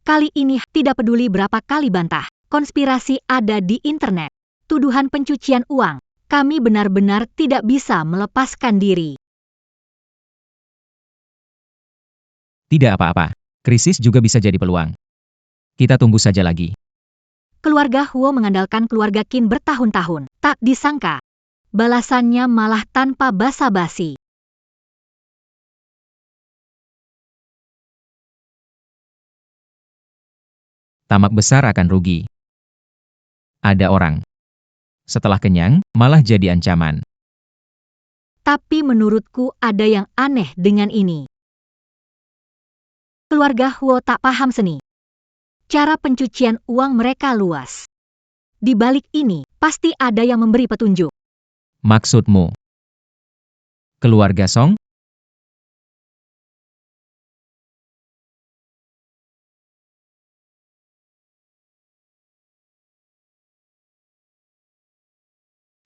Kali ini tidak peduli berapa kali bantah. Konspirasi ada di internet. Tuduhan pencucian uang. Kami benar-benar tidak bisa melepaskan diri. Tidak apa-apa. Krisis juga bisa jadi peluang. Kita tunggu saja lagi. Keluarga Huo mengandalkan keluarga Qin bertahun-tahun. Tak disangka, balasannya malah tanpa basa-basi. Tamak besar akan rugi. Ada orang. Setelah kenyang, malah jadi ancaman. Tapi menurutku ada yang aneh dengan ini. Keluarga Huo tak paham seni. Cara pencucian uang mereka luas. Di balik ini, pasti ada yang memberi petunjuk. Maksudmu? Keluarga Song?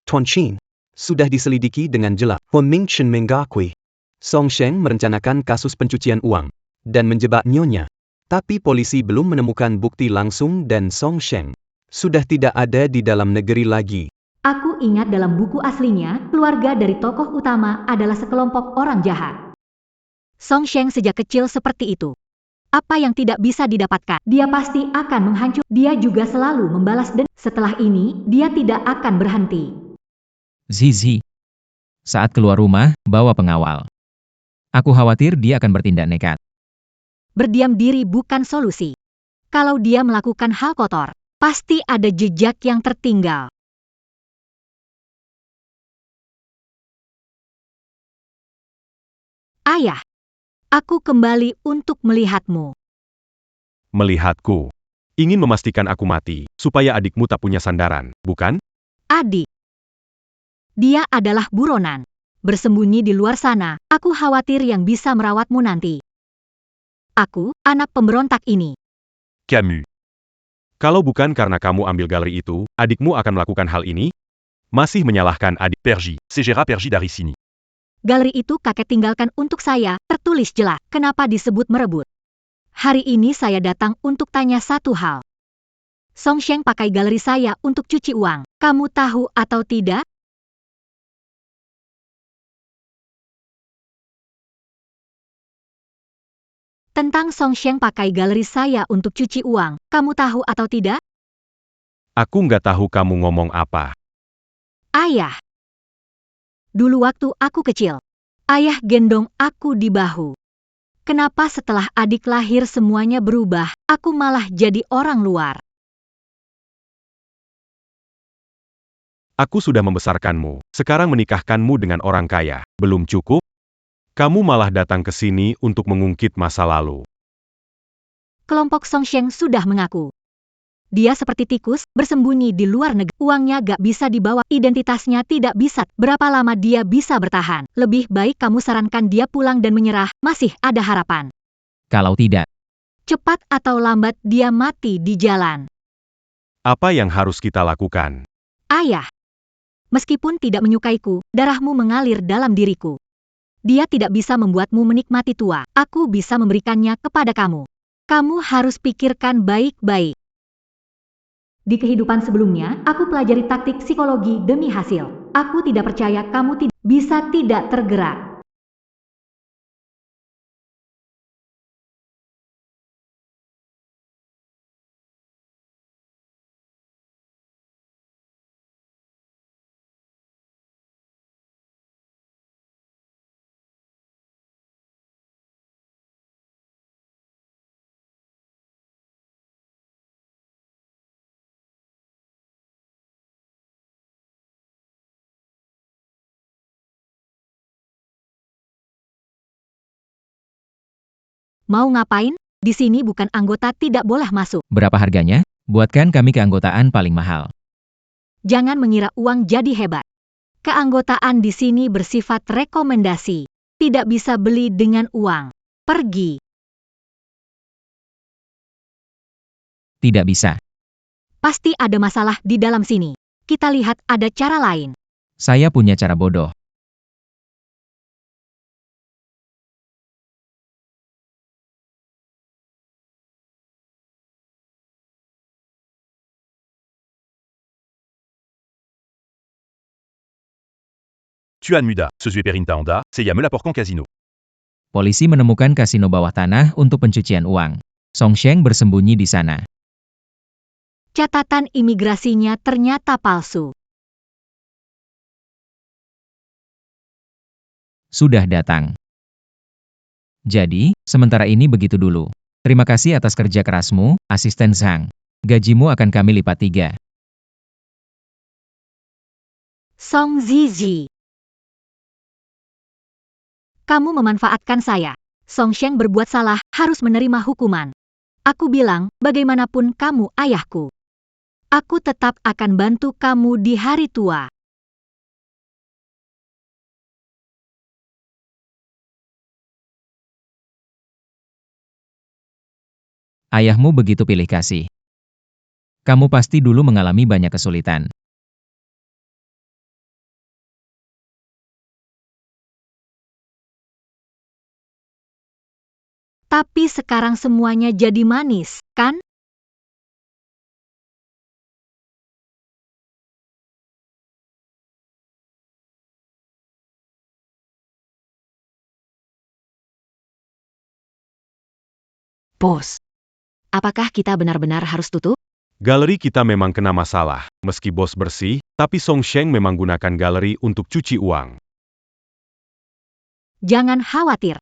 Tuan Qin, sudah diselidiki dengan jelas. Huan Mingchen mengakui, Song Sheng merencanakan kasus pencucian uang dan menjebak nyonya. Tapi polisi belum menemukan bukti langsung dan Song Sheng sudah tidak ada di dalam negeri lagi. Aku ingat dalam buku aslinya, keluarga dari tokoh utama adalah sekelompok orang jahat. Song Sheng sejak kecil seperti itu. Apa yang tidak bisa didapatkan, dia pasti akan menghancur. Dia juga selalu membalas dendam. Setelah ini, dia tidak akan berhenti. Zizi. Saat keluar rumah, bawa pengawal. Aku khawatir dia akan bertindak nekat. Berdiam diri bukan solusi. Kalau dia melakukan hal kotor, pasti ada jejak yang tertinggal. Ayah, aku kembali untuk melihatmu. Melihatku. Ingin memastikan aku mati, supaya adikmu tak punya sandaran, bukan? Adik. Dia adalah buronan. Bersembunyi di luar sana, aku khawatir yang bisa merawatmu nanti. Aku, anak pemberontak ini. Camus. Kalau bukan karena kamu ambil galeri itu, adikmu akan melakukan hal ini? Masih menyalahkan adik Pergi, c'est Gérard Pergi dari sini. Galeri itu kakek tinggalkan untuk saya, tertulis jelas. Kenapa disebut merebut? Hari ini saya datang untuk tanya satu hal. Song Sheng pakai galeri saya untuk cuci uang. Kamu tahu atau tidak? Tentang Song Sheng pakai galeri saya untuk cuci uang, kamu tahu atau tidak? Aku nggak tahu kamu ngomong apa. Ayah. Dulu waktu aku kecil, ayah gendong aku di bahu. Kenapa setelah adik lahir semuanya berubah, aku malah jadi orang luar? Aku sudah membesarkanmu, sekarang menikahkanmu dengan orang kaya. Belum cukup? Kamu malah datang ke sini untuk mengungkit masa lalu. Kelompok Song Sheng sudah mengaku. Dia seperti tikus, bersembunyi di luar negeri. Uangnya gak bisa dibawa, identitasnya tidak bisa. Berapa lama dia bisa bertahan? Lebih baik kamu sarankan dia pulang dan menyerah, masih ada harapan. Kalau tidak, cepat atau lambat dia mati di jalan. Apa yang harus kita lakukan? Ayah. Meskipun tidak menyukaiku, darahmu mengalir dalam diriku. Dia tidak bisa membuatmu menikmati tua. Aku bisa memberikannya kepada kamu. Kamu harus pikirkan baik-baik. Di kehidupan sebelumnya, aku pelajari taktik psikologi demi hasil. Aku tidak percaya kamu bisa tidak tergerak. Mau ngapain? Di sini bukan anggota tidak boleh masuk. berapa harganya? Buatkan kami keanggotaan paling mahal. Jangan mengira uang jadi hebat. Keanggotaan di sini bersifat rekomendasi. Tidak bisa beli dengan uang. Pergi. Tidak bisa. Pasti ada masalah di dalam sini. Kita lihat ada cara lain. Saya punya cara bodoh. Tuan Muda, Sezue Perinta Honda, Seiya melaporkan kasino. Polisi menemukan kasino bawah tanah untuk pencucian uang. Song Sheng bersembunyi di sana. Catatan imigrasinya ternyata palsu. Sudah datang. Jadi, sementara ini begitu dulu. Terima kasih atas kerja kerasmu, asisten Zhang. Gajimu akan kami lipat 3. Song Zizi. Kamu memanfaatkan saya. Song Sheng berbuat salah, harus menerima hukuman. Aku bilang, bagaimanapun kamu ayahku. Aku tetap akan bantu kamu di hari tua. Ayahmu begitu pilih kasih. Kamu pasti dulu mengalami banyak kesulitan. Tapi sekarang semuanya jadi manis, kan? Bos, apakah kita benar-benar harus tutup? Galeri kita memang kena masalah. Meski bos bersih, tapi Song Sheng memang gunakan galeri untuk cuci uang. Jangan khawatir.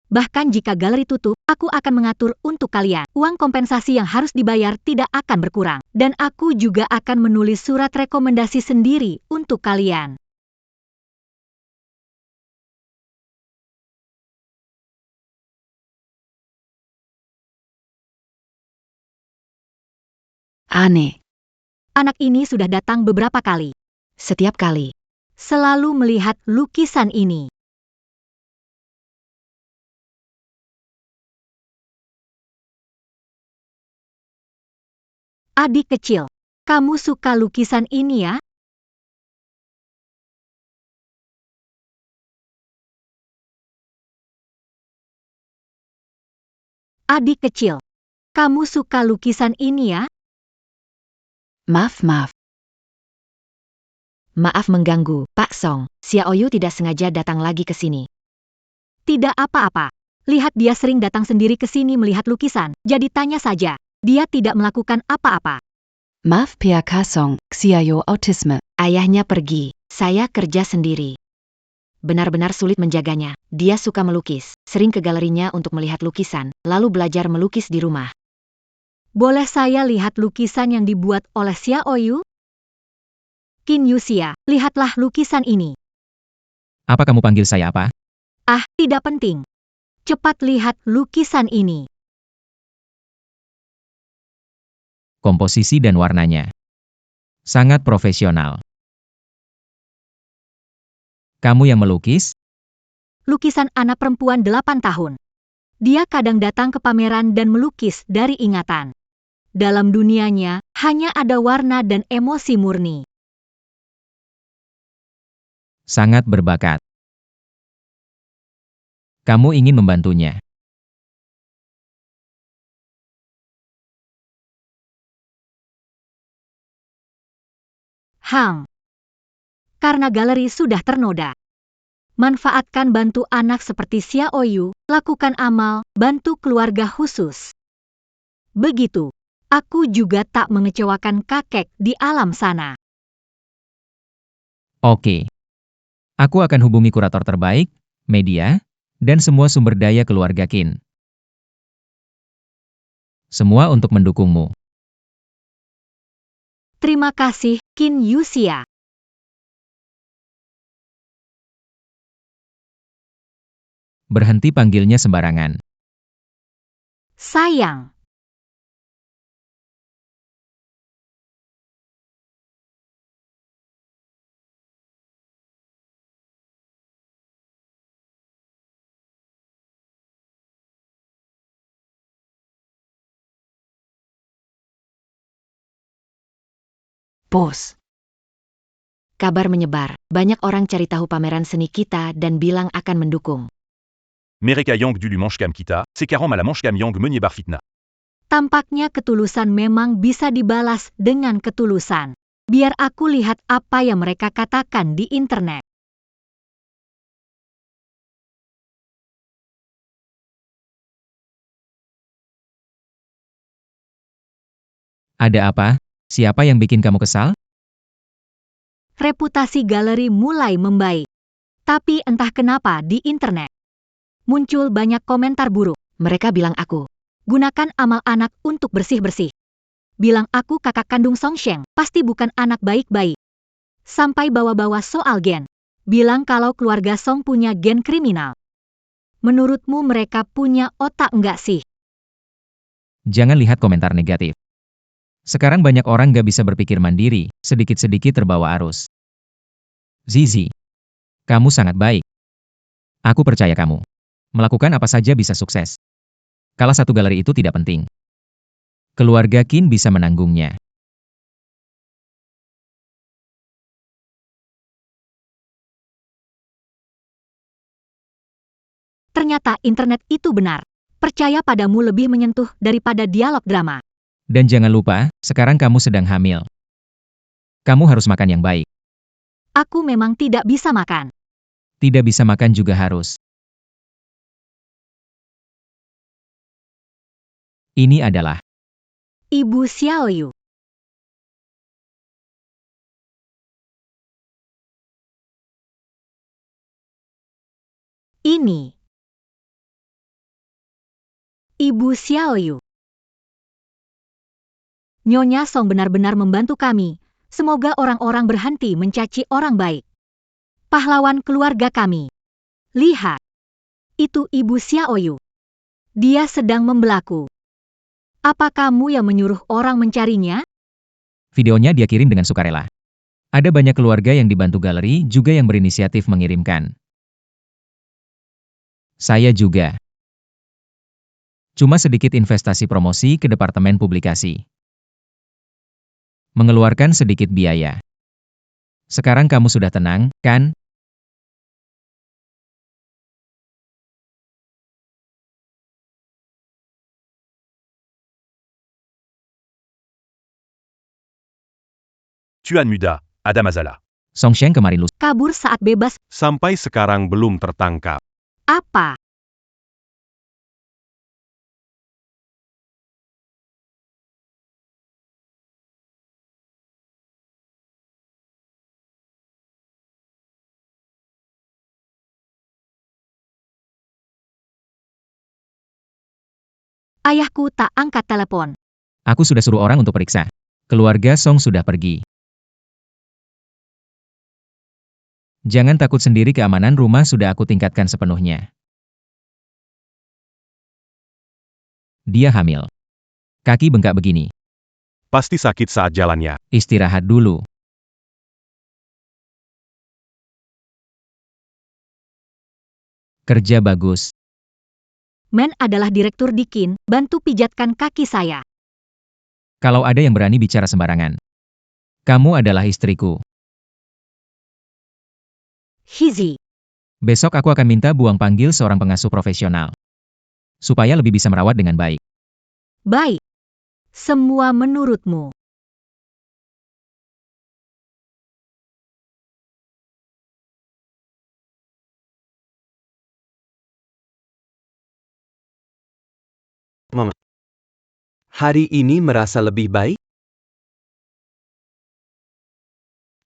Bahkan jika galeri tutup, aku akan mengatur untuk kalian. Uang kompensasi yang harus dibayar tidak akan berkurang. Dan aku juga akan menulis surat rekomendasi sendiri untuk kalian. Aneh. Anak ini sudah datang beberapa kali. Setiap kali. Selalu melihat lukisan ini. Adik kecil, kamu suka lukisan ini ya? Adik kecil, kamu suka lukisan ini ya? Maaf. Maaf mengganggu, Pak Song. Xiaoyu tidak sengaja datang lagi ke sini. Tidak apa-apa. Lihat dia sering datang sendiri ke sini melihat lukisan, jadi tanya saja. Dia tidak melakukan apa-apa. Maaf PK Song, Xiaoyu autisme. Ayahnya pergi, saya kerja sendiri. Benar-benar sulit menjaganya. Dia suka melukis, sering ke galerinya untuk melihat lukisan, lalu belajar melukis di rumah. Boleh saya lihat lukisan yang dibuat oleh Xiaoyu? Qin Yuxia, lihatlah lukisan ini. Apa kamu panggil saya apa? Ah, tidak penting. Cepat lihat lukisan ini. Komposisi dan warnanya. Sangat profesional. Kamu yang melukis? Lukisan anak perempuan 8 tahun. Dia kadang datang ke pameran dan melukis dari ingatan. Dalam dunianya, hanya ada warna dan emosi murni. Sangat berbakat. Kamu ingin membantunya. Karena galeri sudah ternoda. Manfaatkan bantu anak seperti Xiaoyu, lakukan amal, bantu keluarga khusus. Begitu, aku juga tak mengecewakan kakek di alam sana. Oke. Aku akan hubungi kurator terbaik, media, dan semua sumber daya keluarga Qin. Semua untuk mendukungmu. Terima kasih, Qin Yuxia. Berhenti panggilnya sembarangan. Sayang. Bos. Kabar menyebar, banyak orang cari tahu pameran seni kita dan bilang akan mendukung. Mereka yang du manche cam kita, sekarang malah manche cam yang meunier bar fitna. Tampaknya ketulusan memang bisa dibalas dengan ketulusan. Biar aku lihat apa yang mereka katakan di internet. Ada apa? Siapa yang bikin kamu kesal? Reputasi galeri mulai membaik. Tapi entah kenapa di internet muncul banyak komentar buruk. Mereka bilang aku. Gunakan amal anak untuk bersih-bersih. Bilang aku kakak kandung Song Sheng, pasti bukan anak baik-baik. Sampai bawa-bawa soal gen. Bilang kalau keluarga Song punya gen kriminal. Menurutmu mereka punya otak enggak sih? Jangan lihat komentar negatif. Sekarang banyak orang gak bisa berpikir mandiri, sedikit-sedikit terbawa arus. Zizi, kamu sangat baik. Aku percaya kamu. Melakukan apa saja bisa sukses. Kalah satu galeri itu tidak penting. Keluarga Qin bisa menanggungnya. Ternyata internet itu benar. Percaya padamu lebih menyentuh daripada dialog drama. Dan jangan lupa, sekarang kamu sedang hamil. Kamu harus makan yang baik. Aku memang tidak bisa makan. Tidak bisa makan juga harus. Ini adalah Ibu Xiaoyu. Ini Ibu Xiaoyu. Nyonya Song benar-benar membantu kami. Semoga orang-orang berhenti mencaci orang baik. Pahlawan keluarga kami. Lihat. Itu Ibu Xiaoyu. Dia sedang membelaku. Apa kamu yang menyuruh orang mencarinya? videonya dia kirim dengan sukarela. Ada banyak keluarga yang dibantu galeri juga yang berinisiatif mengirimkan. Saya juga. Cuma sedikit investasi promosi ke departemen publikasi. Mengeluarkan sedikit biaya. Sekarang kamu sudah tenang, kan? Tuan Muda, ada masalah. Song Sheng kemarin lusa. Kabur saat bebas. Sampai sekarang belum tertangkap. Apa? Ayahku tak angkat telepon. Aku sudah suruh orang untuk periksa. Keluarga Song sudah pergi. Jangan takut sendiri, keamanan rumah sudah aku tingkatkan sepenuhnya. Dia hamil. Kaki bengkak begini. Pasti sakit saat jalannya. Istirahat dulu. Kerja bagus. Men adalah direktur di Qin, bantu pijatkan kaki saya. Kalau ada yang berani bicara sembarangan. Kamu adalah istriku. Hizi. Besok aku akan minta Buang panggil seorang pengasuh profesional. Supaya lebih bisa merawat dengan baik. Baik. Semua menurutmu. Mama. Hari ini merasa lebih baik?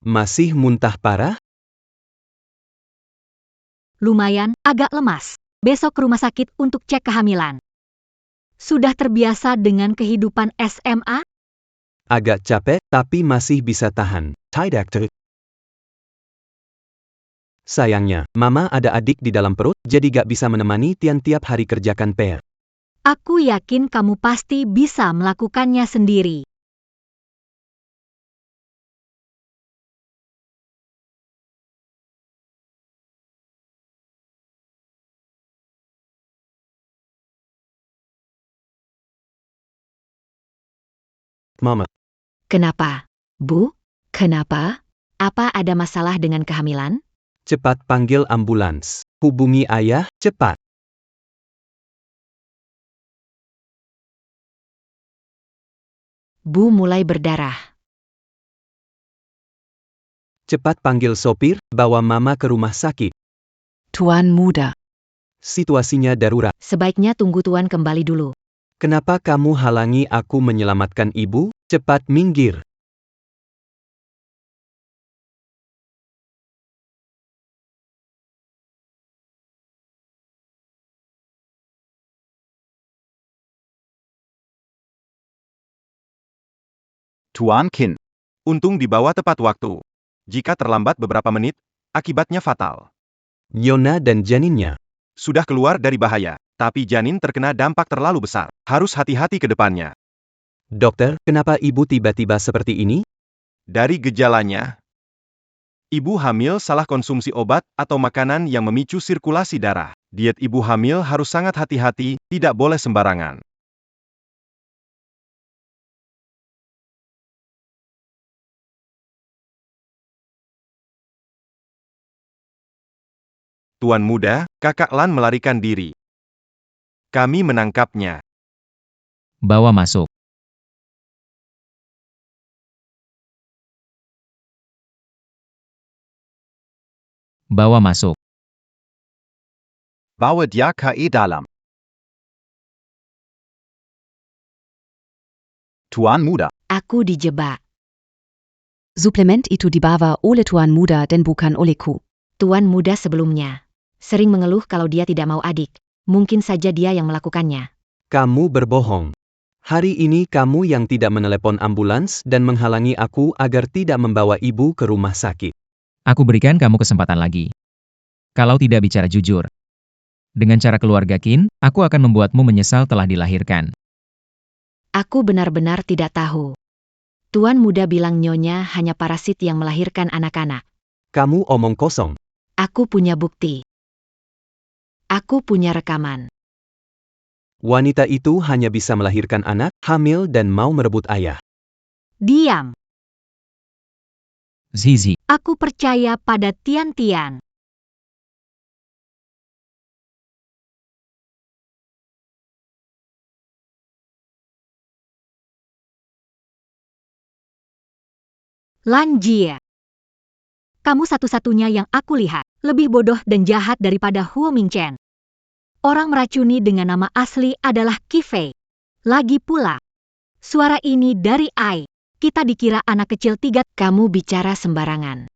Masih muntah parah? Lumayan, agak lemas. Besok ke rumah sakit untuk cek kehamilan. Sudah terbiasa dengan kehidupan SMA? Agak capek, tapi masih bisa tahan. Tidak. Sayangnya, Mama ada adik di dalam perut, jadi gak bisa menemani Tian tiap hari kerjakan PR. Aku yakin kamu pasti bisa melakukannya sendiri. Mama. Kenapa? Bu? Kenapa? Apa ada masalah dengan kehamilan? Cepat panggil ambulans. Hubungi ayah, cepat. Bu mulai berdarah. Cepat panggil sopir, bawa Mama ke rumah sakit. Tuan Muda. Situasinya darurat. Sebaiknya tunggu Tuan kembali dulu. Kenapa kamu halangi aku menyelamatkan ibu? Cepat minggir. Tuan Kin. Untung dibawa tepat waktu. Jika terlambat beberapa menit, akibatnya fatal. Nyonya dan janinnya. Sudah keluar dari bahaya, tapi janin terkena dampak terlalu besar. Harus hati-hati ke depannya. Dokter, kenapa ibu tiba-tiba seperti ini? Dari gejalanya, ibu hamil salah konsumsi obat atau makanan yang memicu sirkulasi darah. Diet ibu hamil harus sangat hati-hati, tidak boleh sembarangan. Tuan muda, kakak Lan melarikan diri. Kami menangkapnya. Bawa masuk. Bawa masuk. Bawa dia ke dalam. Tuan muda. Aku dijebak. Supplement itu dibawa oleh Tuan Muda dan bukan olehku. Tuan muda sebelumnya sering mengeluh kalau dia tidak mau adik. Mungkin saja dia yang melakukannya. Kamu berbohong. Hari ini kamu yang tidak menelepon ambulans dan menghalangi aku agar tidak membawa ibu ke rumah sakit. Aku berikan kamu kesempatan lagi. Kalau tidak bicara jujur. Dengan cara keluarga Kin, aku akan membuatmu menyesal telah dilahirkan. Aku benar-benar tidak tahu. Tuan muda bilang nyonya hanya parasit yang melahirkan anak-anak. Kamu omong kosong. Aku punya bukti. Aku punya rekaman. Wanita itu hanya bisa melahirkan anak, hamil dan mau merebut ayah. Diam. Zizi, Aku percaya pada Tian-Tian. Lan Jie. Kamu satu-satunya yang aku lihat, lebih bodoh dan jahat daripada Huo Mingchen. Orang meracuni dengan nama asli adalah Qi Fei. Lagi pula, suara ini dari Ai. Kita dikira anak kecil 3. Kamu bicara sembarangan.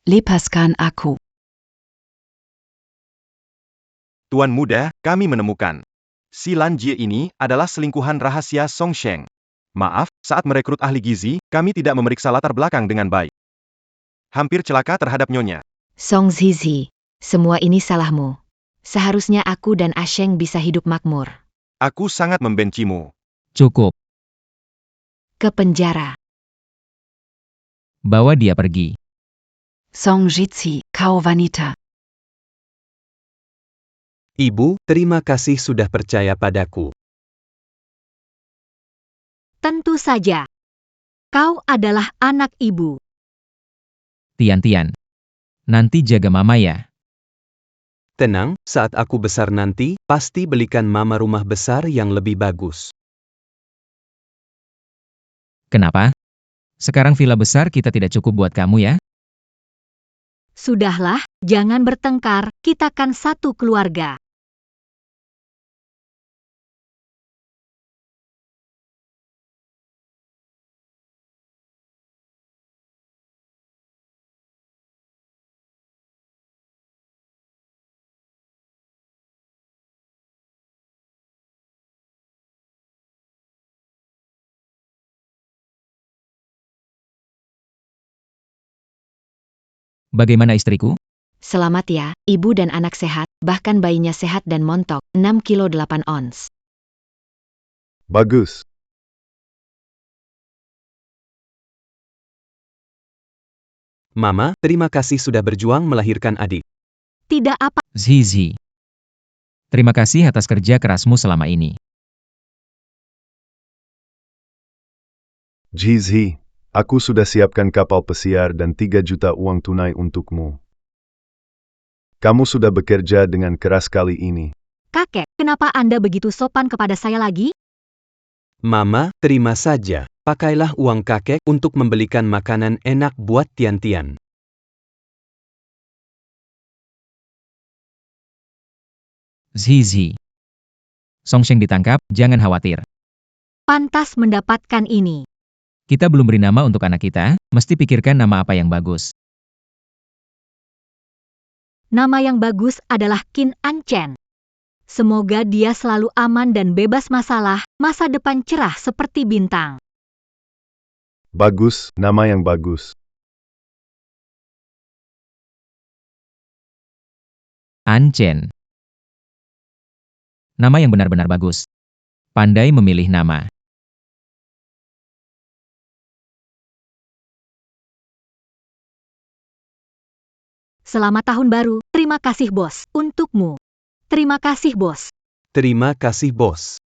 Lepaskan aku. Tuan muda, kami menemukan. Si Lan Jie ini adalah selingkuhan rahasia Song Sheng. Maaf, saat merekrut ahli gizi, kami tidak memeriksa latar belakang dengan baik. Hampir celaka terhadap nyonya. Song Zizi, semua ini salahmu. Seharusnya aku dan Asheng bisa hidup makmur. Aku sangat membencimu. cukup. Ke penjara. Bawa dia pergi. Song Jitsi, kau wanita. Ibu, terima kasih sudah percaya padaku. Tentu saja. Kau adalah anak ibu. Tian-Tian. Nanti jaga mama ya. Tenang, saat aku besar nanti, pasti belikan mama rumah besar yang lebih bagus. Kenapa? Sekarang villa besar kita tidak cukup buat kamu ya? Sudahlah, jangan bertengkar, kita kan satu keluarga. Bagaimana istriku? Selamat ya, ibu dan anak sehat, bahkan bayinya sehat dan montok, 6 kilo 8 ons. Bagus. Mama, terima kasih sudah berjuang melahirkan adik. Tidak apa. Zizi. Terima kasih atas kerja kerasmu selama ini. Jizhi, aku sudah siapkan kapal pesiar dan 3 juta uang tunai untukmu. Kamu sudah bekerja dengan keras kali ini. Kakek, kenapa Anda begitu sopan kepada saya lagi? Mama, terima saja. Pakailah uang kakek untuk membelikan makanan enak buat Tian-Tian. Zizi. Song Sheng ditangkap, jangan khawatir. Pantas mendapatkan ini. Kita belum beri nama untuk anak kita, mesti pikirkan nama apa yang bagus. Nama yang bagus adalah Qin An Chen. Semoga dia selalu aman dan bebas masalah, masa depan cerah seperti bintang. Bagus, nama yang bagus. Anchen. Nama yang benar-benar bagus. Pandai memilih nama. Selamat tahun baru. Terima kasih, bos. Untukmu. Terima kasih, bos. Terima kasih, bos.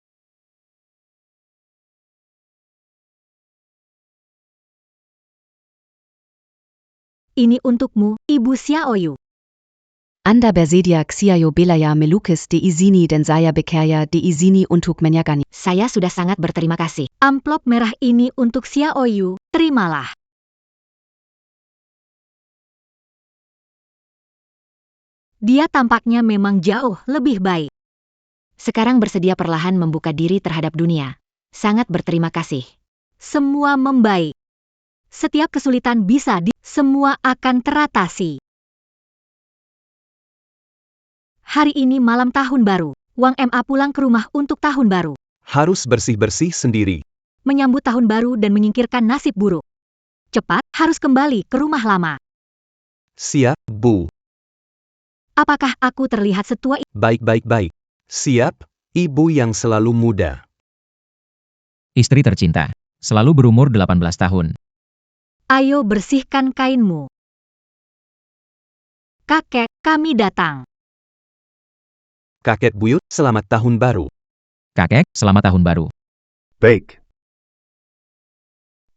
Ini untukmu, Ibu Xiaoyu. Anda bersedia Xiao Belaya melukis di izini dan saya bekerja di izini untuk menyagani. Saya sudah sangat berterima kasih. Amplop merah ini untuk Xiaoyu. Terimalah. Dia tampaknya memang jauh lebih baik. Sekarang bersedia perlahan membuka diri terhadap dunia. Sangat berterima kasih. Semua membaik. Setiap kesulitan bisa semua akan teratasi. Hari ini malam tahun baru. Wang Ma pulang ke rumah untuk tahun baru. Harus bersih-bersih sendiri. Menyambut tahun baru dan menyingkirkan nasib buruk. Cepat, harus kembali ke rumah lama. Siap, Bu. Apakah aku terlihat setua? Baik. Siap, ibu yang selalu muda. Istri tercinta. Selalu berumur 18 tahun. Ayo bersihkan kainmu. Kakek, kami datang. Kakek buyut, selamat tahun baru. Kakek, selamat tahun baru. Baik.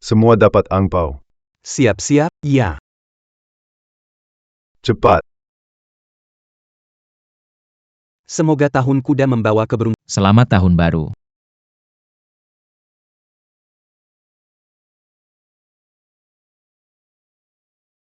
Semua dapat angpau. Siap-siap, ya. Cepat. Semoga tahun kuda membawa keberuntungan. Selamat tahun baru.